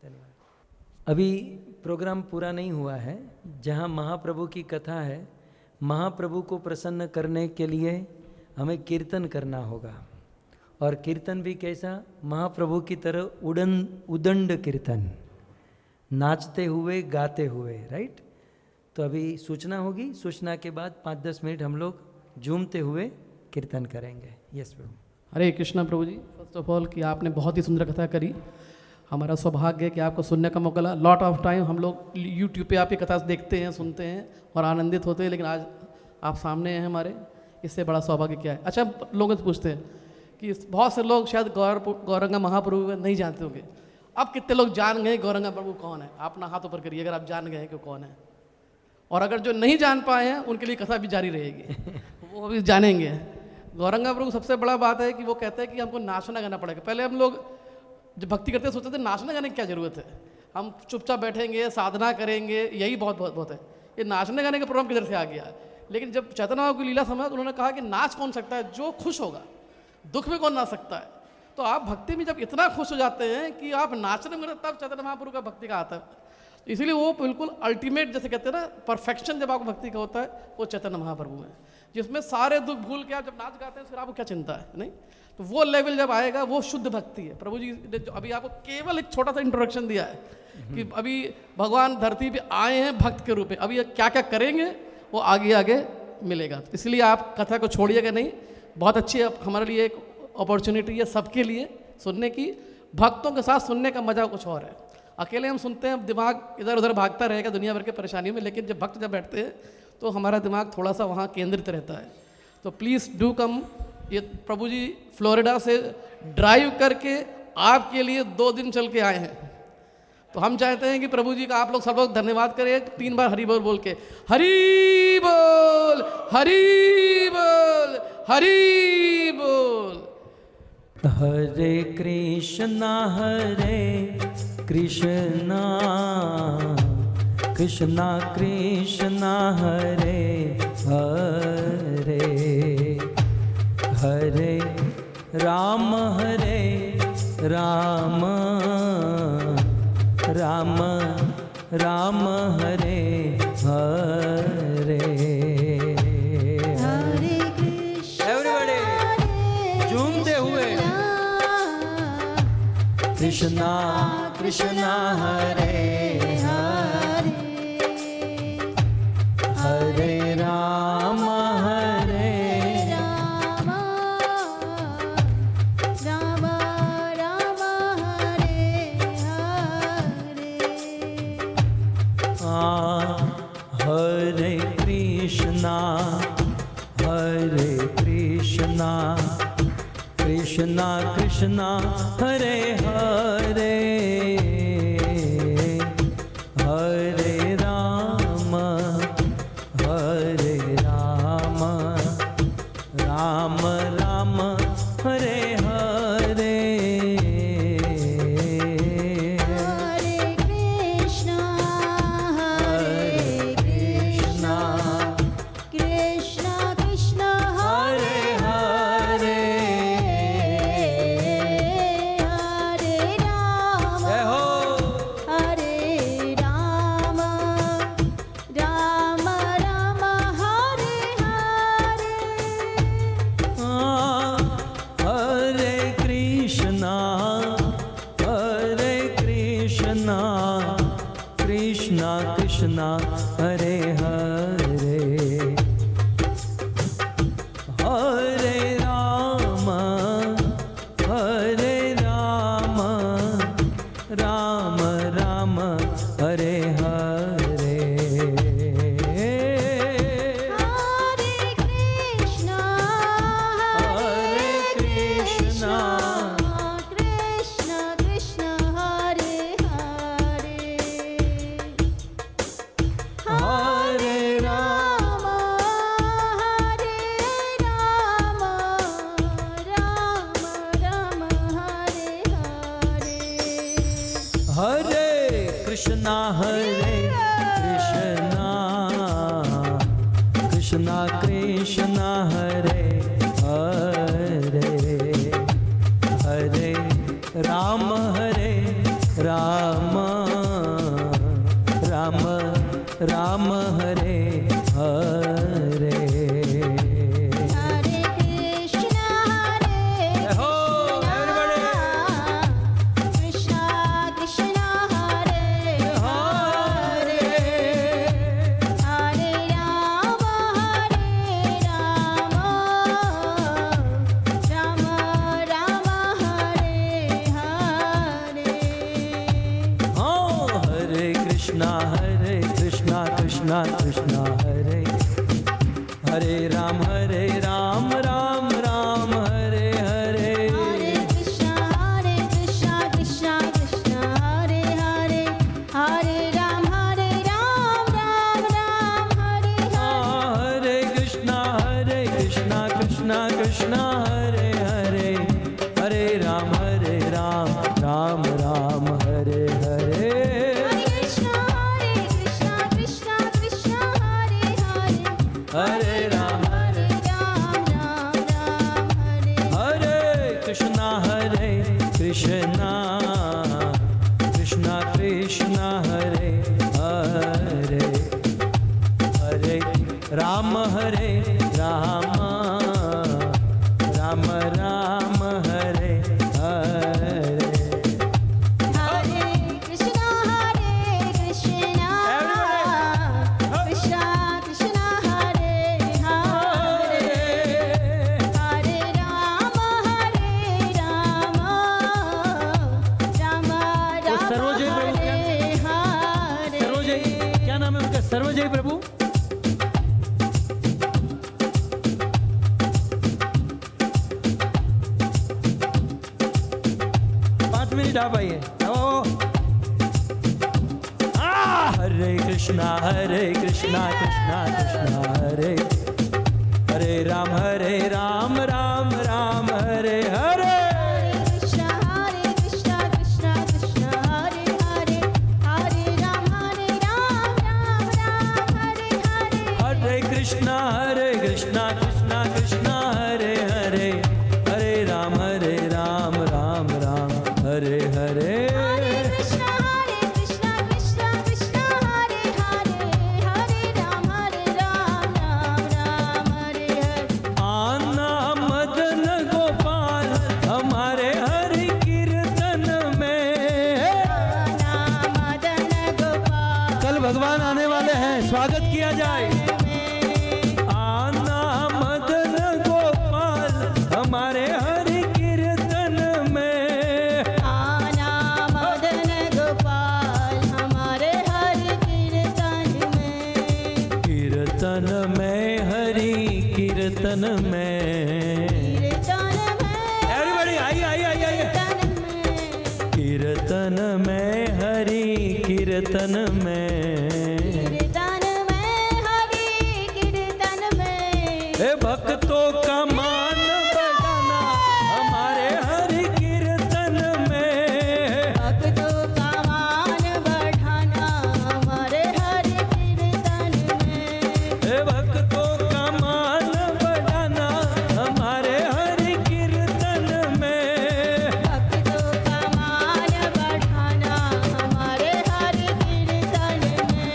धन्यवाद। अभी प्रोग्राम पूरा नहीं हुआ है। जहाँ महाप्रभु की कथा है, महाप्रभु को प्रसन्न करने के लिए हमें कीर्तन करना होगा। और कीर्तन भी कैसा, महाप्रभु की तरह उदंड कीर्तन, नाचते हुए गाते हुए, राइट। तो अभी सूचना होगी, सूचना के बाद 5-10 मिनट हम लोग झूमते हुए कीर्तन करेंगे। यस प्रभु। हरे कृष्णा प्रभु जी, फर्स्ट ऑफ ऑल कि आपने बहुत ही सुंदर कथा करी। हमारा सौभाग्य है कि आपको सुनने का मौका। लॉट ऑफ टाइम हम लोग यूट्यूब पे आपकी कथा देखते हैं, सुनते हैं और आनंदित होते हैं, लेकिन आज आप सामने हैं हमारे, इससे बड़ा सौभाग्य क्या है। अच्छा, लोग पूछते हैं कि बहुत से लोग शायद गौरंगा महाप्रभु नहीं जानते होंगे। अब कितने लोग जान गए गौरंगा प्रभु कौन है? अपना हाथ ऊपर करिए अगर आप जान गए हैं कि कौन है। और अगर जो नहीं जान पाए हैं उनके लिए कथा भी जारी रहेगी, वो भी जानेंगे। गौरंगा प्रभु सबसे बड़ा बात है कि वो कहते हैं कि हमको नाचना गाना पड़ेगा। पहले हम लोग जब भक्ति करते सोचते थे नाचना गाने की क्या ज़रूरत है, हम चुपचाप बैठेंगे, साधना करेंगे, यही बहुत बहुत बहुत है। ये नाचने गाने का प्रोग्राम किधर से आ गया? लेकिन जब चैतन्य महाप्रभु की लीला समझ, उन्होंने कहा कि नाच कौन सकता है? जो खुश होगा। दुख में कौन नाच सकता है? तो आप भक्ति में जब इतना खुश हो जाते हैं कि आप नाचने में, तब चैतन्य महाप्रभु का भक्ति का आता है। इसीलिए वो बिल्कुल अल्टीमेट, जैसे कहते हैं ना, परफेक्शन जब आपको भक्ति का होता है वो चैतन्य महाप्रभु है, जिसमें सारे दुख भूल के आप जब नाच गाते हैं फिर आपको क्या चिंता है, नहीं। तो वो लेवल जब आएगा वो शुद्ध भक्ति है। प्रभु जी ने जो अभी आपको केवल एक छोटा सा इंट्रोडक्शन दिया है कि अभी भगवान धरती पे आए हैं भक्त के रूप में, अभी क्या क्या करेंगे वो आगे आगे मिलेगा। तो इसलिए आप कथा को छोड़िएगा नहीं। बहुत अच्छी हमारे लिए एक अपॉर्चुनिटी है सबके लिए सुनने की। भक्तों के साथ सुनने का मजा कुछ और है। अकेले हम सुनते हैं, दिमाग इधर उधर भागता रहेगा दुनिया भर के परेशानियों में, लेकिन जब भक्त जब बैठते हैं तो हमारा दिमाग थोड़ा सा वहाँ केंद्रित रहता है। तो प्लीज़ डू कम। ये प्रभु जी फ्लोरिडा से ड्राइव करके आपके लिए 2 दिन चल के आए हैं। तो हम चाहते हैं कि प्रभु जी का आप लोग सब लोग धन्यवाद करें 3 बार हरि बोल बोल के। हरि बोल, हरि बोल, हरि बोल। हरे कृष्णा कृष्णा कृष्णा कृष्णा हरे हरे, हरे राम राम राम राम हरे हरे। हरे कृष्ण एवरीबॉडी झूमते हुए। कृष्णा कृष्णा हरे हरे, हरे राम राम राम राम हरे हरे। हरे कृष्णा कृष्णा कृष्णा हरे हरे, हरे राम राम राम हरे हरे। हरे कृष्णा कृष्णा कृष्णा हरे हरे, हरे Ram Ram Ram Hare Hare. Hare Krishna, Hare Krishna, Krishna Krishna, Hare Hare, Hare Rama, Hare Rama, Rama Rama, Hare Hare. Hare Krishna, Hare Krishna, Krishna Krishna, Hare Hare, Hare Rama, Hare Rama, Rama Rama, Hare Hare. Hare Krishna, Hare Ho, everybody. Krishna Krishna, Hare Hare, Hare Rama, Hare Rama, Rama Rama, Hare Hare. Oh, Hare Krishna, Krishna Krishna, Hare Hare Ram, Ram Ram, Hare Hare. Hare Krishna, Krishna Krishna, Hare Hare, Hare Ram, Ram Ram, Hare Hare. Hare Krishna, Krishna Krishna, Hare Hare, Hare Ram, Ram Ram, Hare Hare. Hare Krishna, Krishna Krishna, Hare Hare, Hare Ram, Ram Ram, Hare Hare Krishna, Krishna Krishna, Hare Hare, Hare Ram, Ram Ram, Hare Hare. Hare Krishna, Krishna Krishna Krishna, Hare Hare, Hare Rama, Rama तो Rama, सर्वजय प्रभु क्या? Hare सर्वजय, क्या नाम है उनका? सर्वजय प्रभु। पाँच मिनट आप आइए। आओ। हरे Krishna, Krishna Krishna, Hare Hare Ram, Ram Ram, Hare Hare. Krishna, Krishna Krishna, Hare Hare, Hare Ram, Ram Ram, Hare Hare. हरे कृष्णा, कृष्णा कृष्णा, हरे हरे, हरे Ram Ram Ram, Hare Hare. Hare Krishna, Krishna Krishna, Hare Hare, Hare Ram, Ram Ram, Hare Hare. आना मदन गोपाल हमारे हरि कीर्तन में। नाम मदन गोपाल कल भगवान आने वाले हैं, स्वागत किया जाए। आना मदन गोपाल हमारे हरि कीर्तन में। आना मदन गोपाल हमारे हरि कीर्तन में। कीर्तन में, हरि कीर्तन में। कीर्तन में एवरीबॉडी आइए। कीर्तन में। कीर्तन में, हरि कीर्तन में। कीर्तन में हरि कीर्तन में। हे भक्तों का मान बढ़ाना हमारे हरि कीर्तन में। भक्तों का मान बढ़ाना हमारे हरि कीर्तन में। हे भक्तों का मान बढ़ाना हमारे हरि कीर्तन में। भक्तों का मान बढ़ाना हमारे हरि कीर्तन में।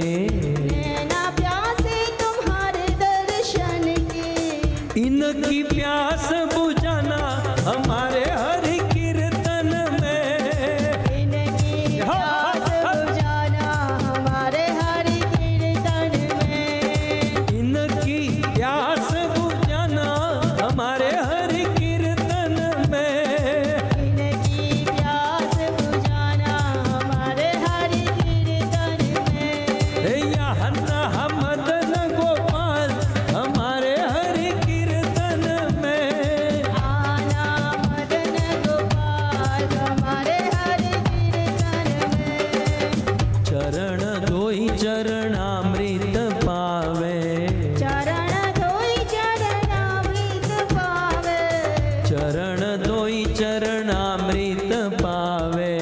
नैना प्यासे तुम्हारे दर्शन के, इनकी प्यास बुझाना हमारे हरि कीर्तन में। इनकी प्यास बुझाना हमारे हरि कीर्तन में। इनकी प्यास बुझाना हमारे हरि कीर्तन में। इनकी प्यास बुझाना हमारे हरि कीर्तन में। यहाँ मदन गोपाल हमारे हरि कीर्तन में। आना मदन गोपाल हमारे हरि कीर्तन में। चरण धोई चरणामृत पावे। चरण धोई चरणामृत पावे। चरण धोई चरणामृत पावे।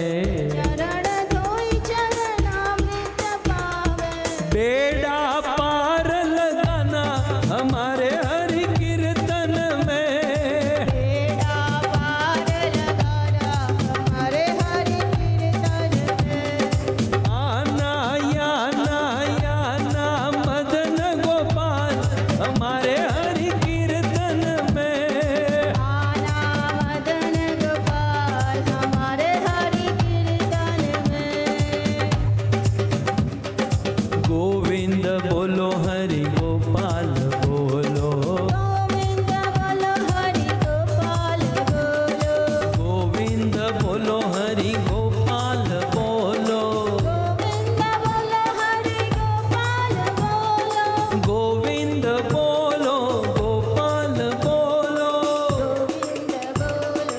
चरण धोई चरणामृत पावे। बेड़ा पार लगाना हमारे हरि कीर्तन में। बेड़ा पार लगाना हमारे हरि कीर्तन में। आना याना मदन गोपाल हमारे हरि कीर्तन में। आना मदन गोपाल हमारे हरि कीर्तन में। गोविंद बोलो हरि गोपाल बोलो। गोविंद बोलो हरि गोपाल बोलो। गोविंद बोलो हरि गोपाल बोलो। गोविंद बोलो हरि गोपाल बोलो। गोविंद बोलो गोपाल बोलो। गोविंद बोलो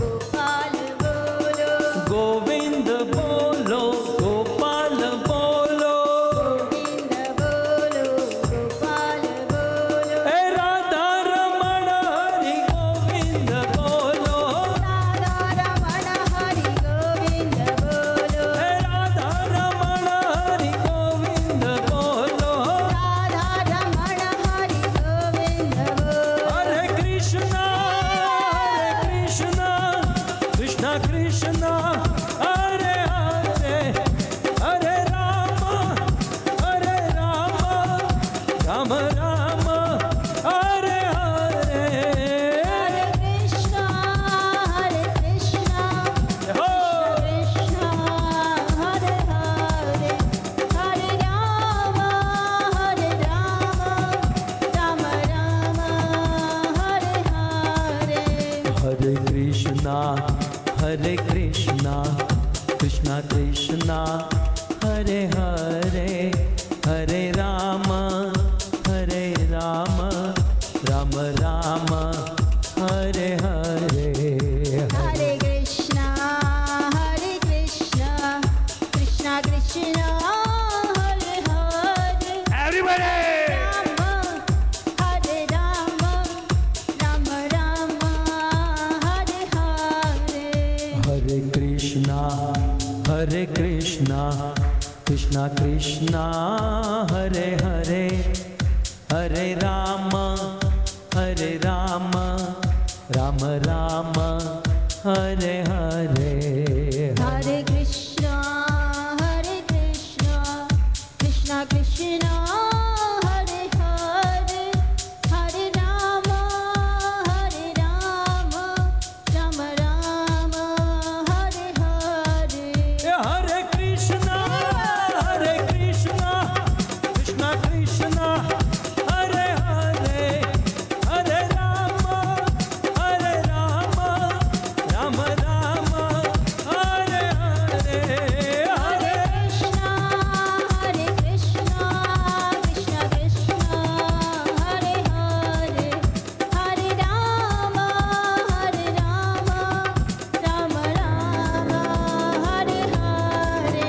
गोपाल बोलो। गोविंद बोलो गोपाल बोलो। गोविंद बोलो गोपाल बोलो। हे राधा रमण हरि गोविंद बोलो। राधा रमण हरि गोविंद बोलो। हे राधा रमण हरि गोविंद बोलो। राधा रमण हरि गोविंद बोलो। हरे कृष्णा कृष्णा कृष्णा हरे हरे। हरे राम राम राम हरे हरे। हरे कृष्णा हो कृष्णा हरे हरे। हरे राम राम राम हरे हरे। हरे कृष्णा कृष्णा कृष्णा हरे हरे। हरे राम राम राम हरे हरे। हरे कृष्णा कृष्णा कृष्णा हरे हरे। Everybody! हरे राम राम हरे हरे। हरे कृष्णा कृष्णा कृष्णा हरे हरे। हरे राम राम राम हरे हरे। हरे कृष्णा कृष्णा कृष्णा हरे हरे। हरे राम राम राम हरे हरे। हरे कृष्णा कृष्णा कृष्णा हरे हरे। हरे राम राम राम हरे हरे। हरे कृष्णा कृष्णा कृष्णा हरे हरे। हरे राम राम हरे हरे।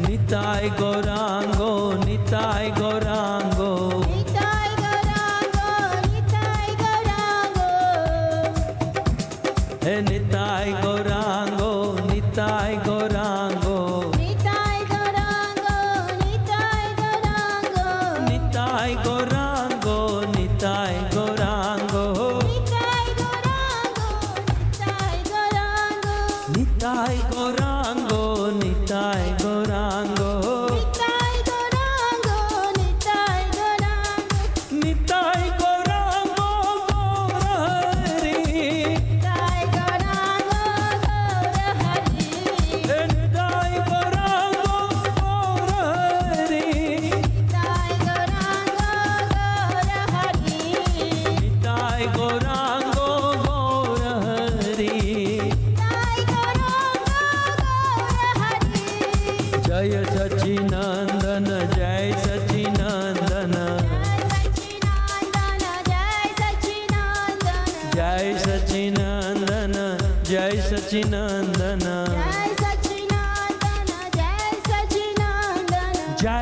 निताय गौरांगो निताय गौरांगो। निताय गौरांगो निताय गौरांगो। हे निताय गौरांगो निताय गौरांगो। निताय गौरांगो निताय गौरांगो। निताय गौरांगो निताय गौरांगो। निताय गौरांगो निताय गौरांगो। निताय गौरांगो निताय गौरांगो। निताय गौरांगो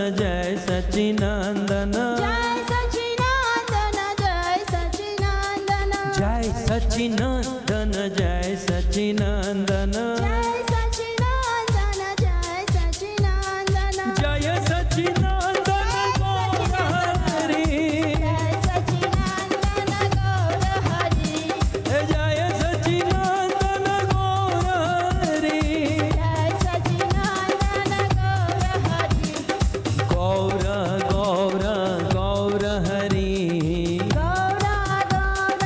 जय सच्चिनंदन जय सच्चिनंदन जय सच्चिनंदन जय सच्चिनंदन जय सच्चिनंदन जय सच्चिनंदन जय सच्चिनंदन जय सच्चिनंदन गौर हरि जय सच्चिनंदन गौर हरि जय सच्चिनंदन गौर हरि जय सच्चिनंदन गौर हरि गौर गौर गौर हरि गौर गौर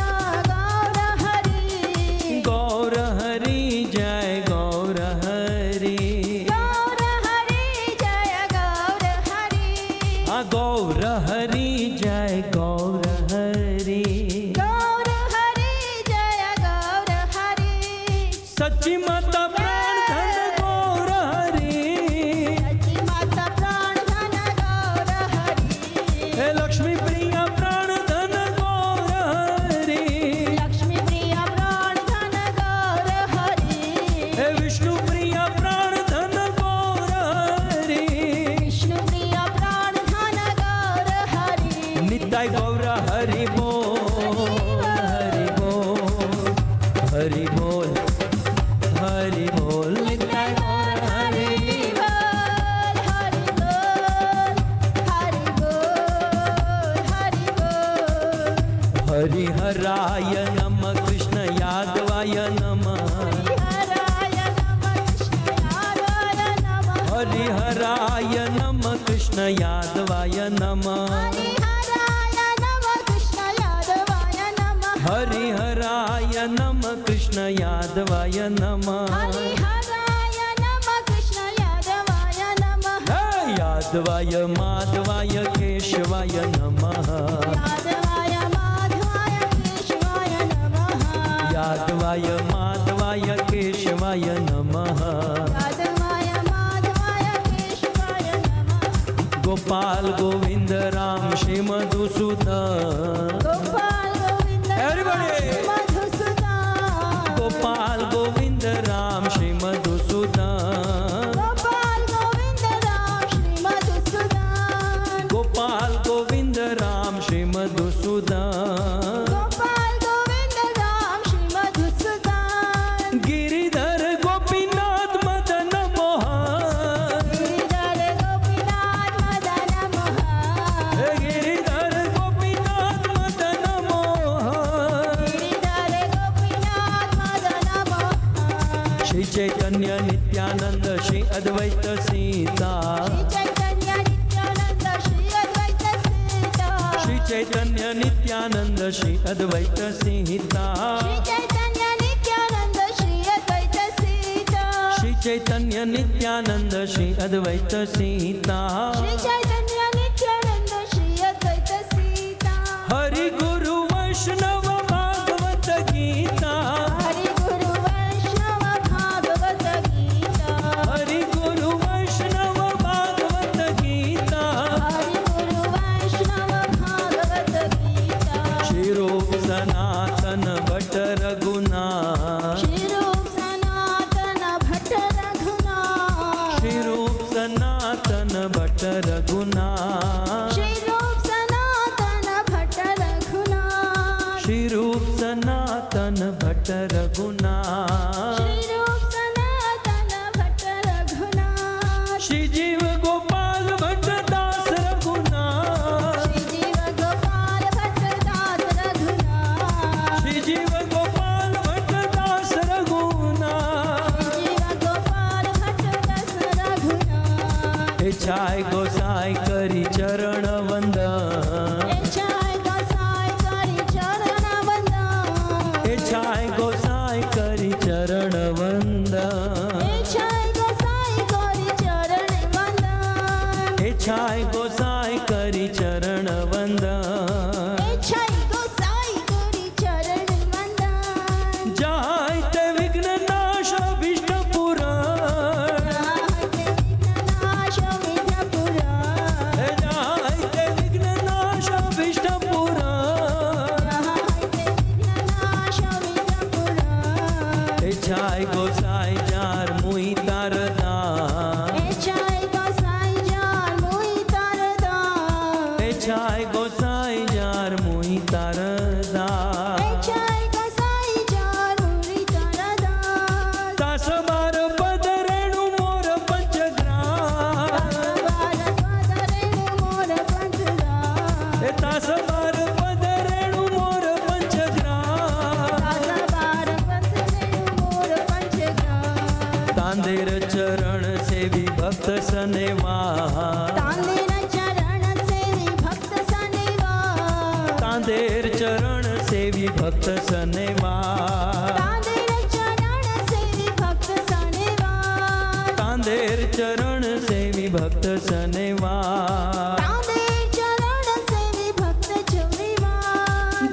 गौर हरि गौर हरि जय गौर हरि गौर हरि जय गौर हरि गौर हरि जय गौर हरि गौर हरि जय गौर हरि सच्ची माता प्राण धन गौर हरि सच्ची माता प्राण धन गौर हरि हे लक्ष्मी प्रिया प्राण धन गौर हरि लक्ष्मी प्रिया प्राण धन गौर हरि हे विष्णु प्रिया प्राण धन गौर हरि विष्णु प्रिया प्राण धन गौर हरि निताय गौर हरि बोल हरि बोल हरि बोल हरि बोल निताय गौर हरि बोल हरि बोल हरि बोल हरि बोल हरिहराय नमः कृष्ण यादवाय नमः हराय नमः कृष्ण यादवाय नमः हरिहराय नमः कृष्ण यादवाय नमः हरिहराय नमः कृष्ण यादवाय नमः हरिहराय नमः कृष्ण यादवाय नमः हरिहराय नमः कृष्ण यादवाय नमः हे यादवाय माधवाय केशवाय नमः यादवाय माधवाय केशवाय नमः यादवाय माधवाय केशवाय नमः यादवाय माधवाय केशवाय नमः गोपाल गोविंद राम श्री मधुसूदन गोपाल गोविंद Everybody! मधुसूदन गोपाल गोविंद राम श्री मधुसूदन गोपाल गोविंद राम श्री मधुसूदन गोपाल गोविंद राम श्री मधुसूदन गोपाल गोविंद राम श्री मधुसूदन गिरिधर गोपीनाथ मदन मोहन गिरिधर गोपीनाथ मदन मोहन गिरिधर गोपीनाथ मदन मोहन गिरिधर गोपीनाथ मदन मोहन श्री चैतन्य नित्यानंद श्री अद्वैत सीता श्री चैतन्य नित्यानंद श्री अद्वैत सीता श्री चैतन्य नित्यानंद श्री अद्वैत सीता श्री चैतन्य नित्यानंद श्री अद्वैत सीता श्री चैतन्य नित्यानंद श्री अद्वैत सीता श्री चैतन्य नित्यानंद श्री अद्वैत सीता हरि गुरु वैष्णव भागवत गीता हरि गुरु वैष्णव भागवत गीता हरि गुरु वैष्णव भागवत गीता हरि गुरु वैष्णव भागवत गीता श्री रूप सनातन भट्ट रघुनाथ श्री रूप सनातन भट्ट रघुनाथ श्री रूप सनातन भट्ट रघुनाथ श्री रूप सनातन भट्ट रघुनाथ श्री रूप सनातन भट्ट रघुनाथ श्री रूप सनातन भट्ट रघुनाथ श्री जीव गोपाल भट्ट दास रघुनाथ श्री जीव गोपाल भट्ट दास रघुनाथ श्री जीव गोपाल भट्ट दास रघुनाथ श्री जीव गोपाल भट्ट दास रघुनाथ इच्छाय गोसाई करी चरण वंदन इच्छाय गोसाई करी चरण वंदन इच्छाय गोसाई करी चरण वंदन इच्छाय गोसाई करी चरण वंदन इच्छाय गोसाई करी चरण वंदन इच्छाय गोसाई करी चरण वंदन जाय ते विघ्न नाश अभीष्ट पुराण राहते विघ्ननाश विघ्नपुराण जाय ते विघ्न नाश अभीष्ट पुराण राहते विघ्ननाश विघ्नपुराण इच्छाय गोसाई जार मुई तारदा इच्छाय गोसाई जान मोहि छाय गोसाई जार मोही तारदा तास बार पद रेणु मोर पंचग्राम तास बार पद रेणु मोर पंचग्राम तांदेर चरण सेवी भक्त सनेवा तांदेर चरण सेवी भक्त सनेवा तांदेर चरण सेवी भक्त सनेवा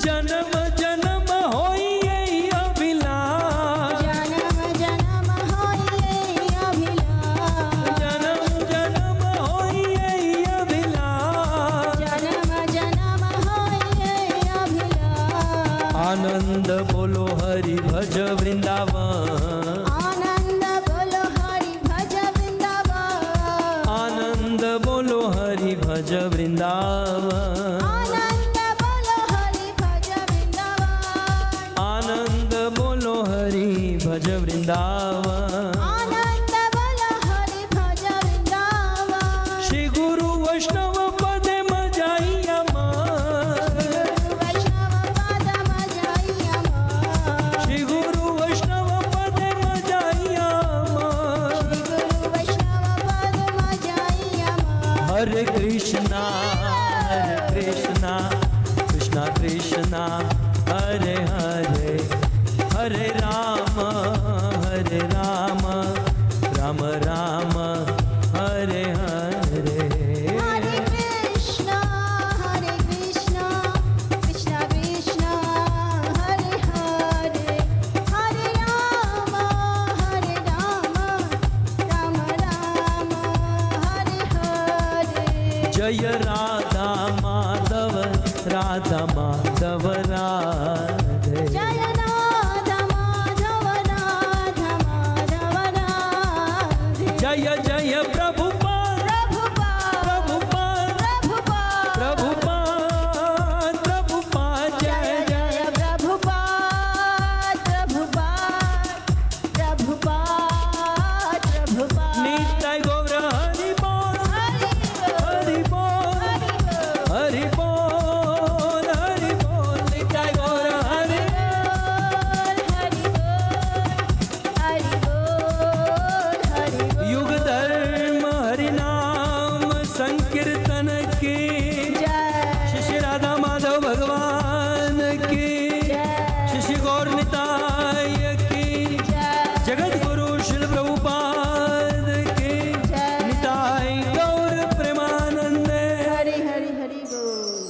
जन्म जन्म होई यही अभिलाष जन्म जन्म होई यही अभिलाष आनंद बोलो हरि भज वृंदावन आनंद बोलो हरि भज वृंदावन आनंद बोलो हरि भज वृंदावन श्री गुरु वैष्णव पदे मजाइया श्री गुरु वैष्णव पदे मजाइया हरे कृष्णा कृष्णा कृष्णा हरे हरे हरे राम राम राम हरे हरे जय राधा माधव राधे जय जय प्रभुपाद जय जय नित्य गौर हरि बोल हरि बोल नित्य गौर हरि युग धर्म हरि नाम संकीर्तन की श्री श्री राधा माधव भगवान की श्री श्री गौर निताय की जगत गुरु श्री प्रभुपाद की निताय गौर प्रेमानंद हरि हरि हरि बोल।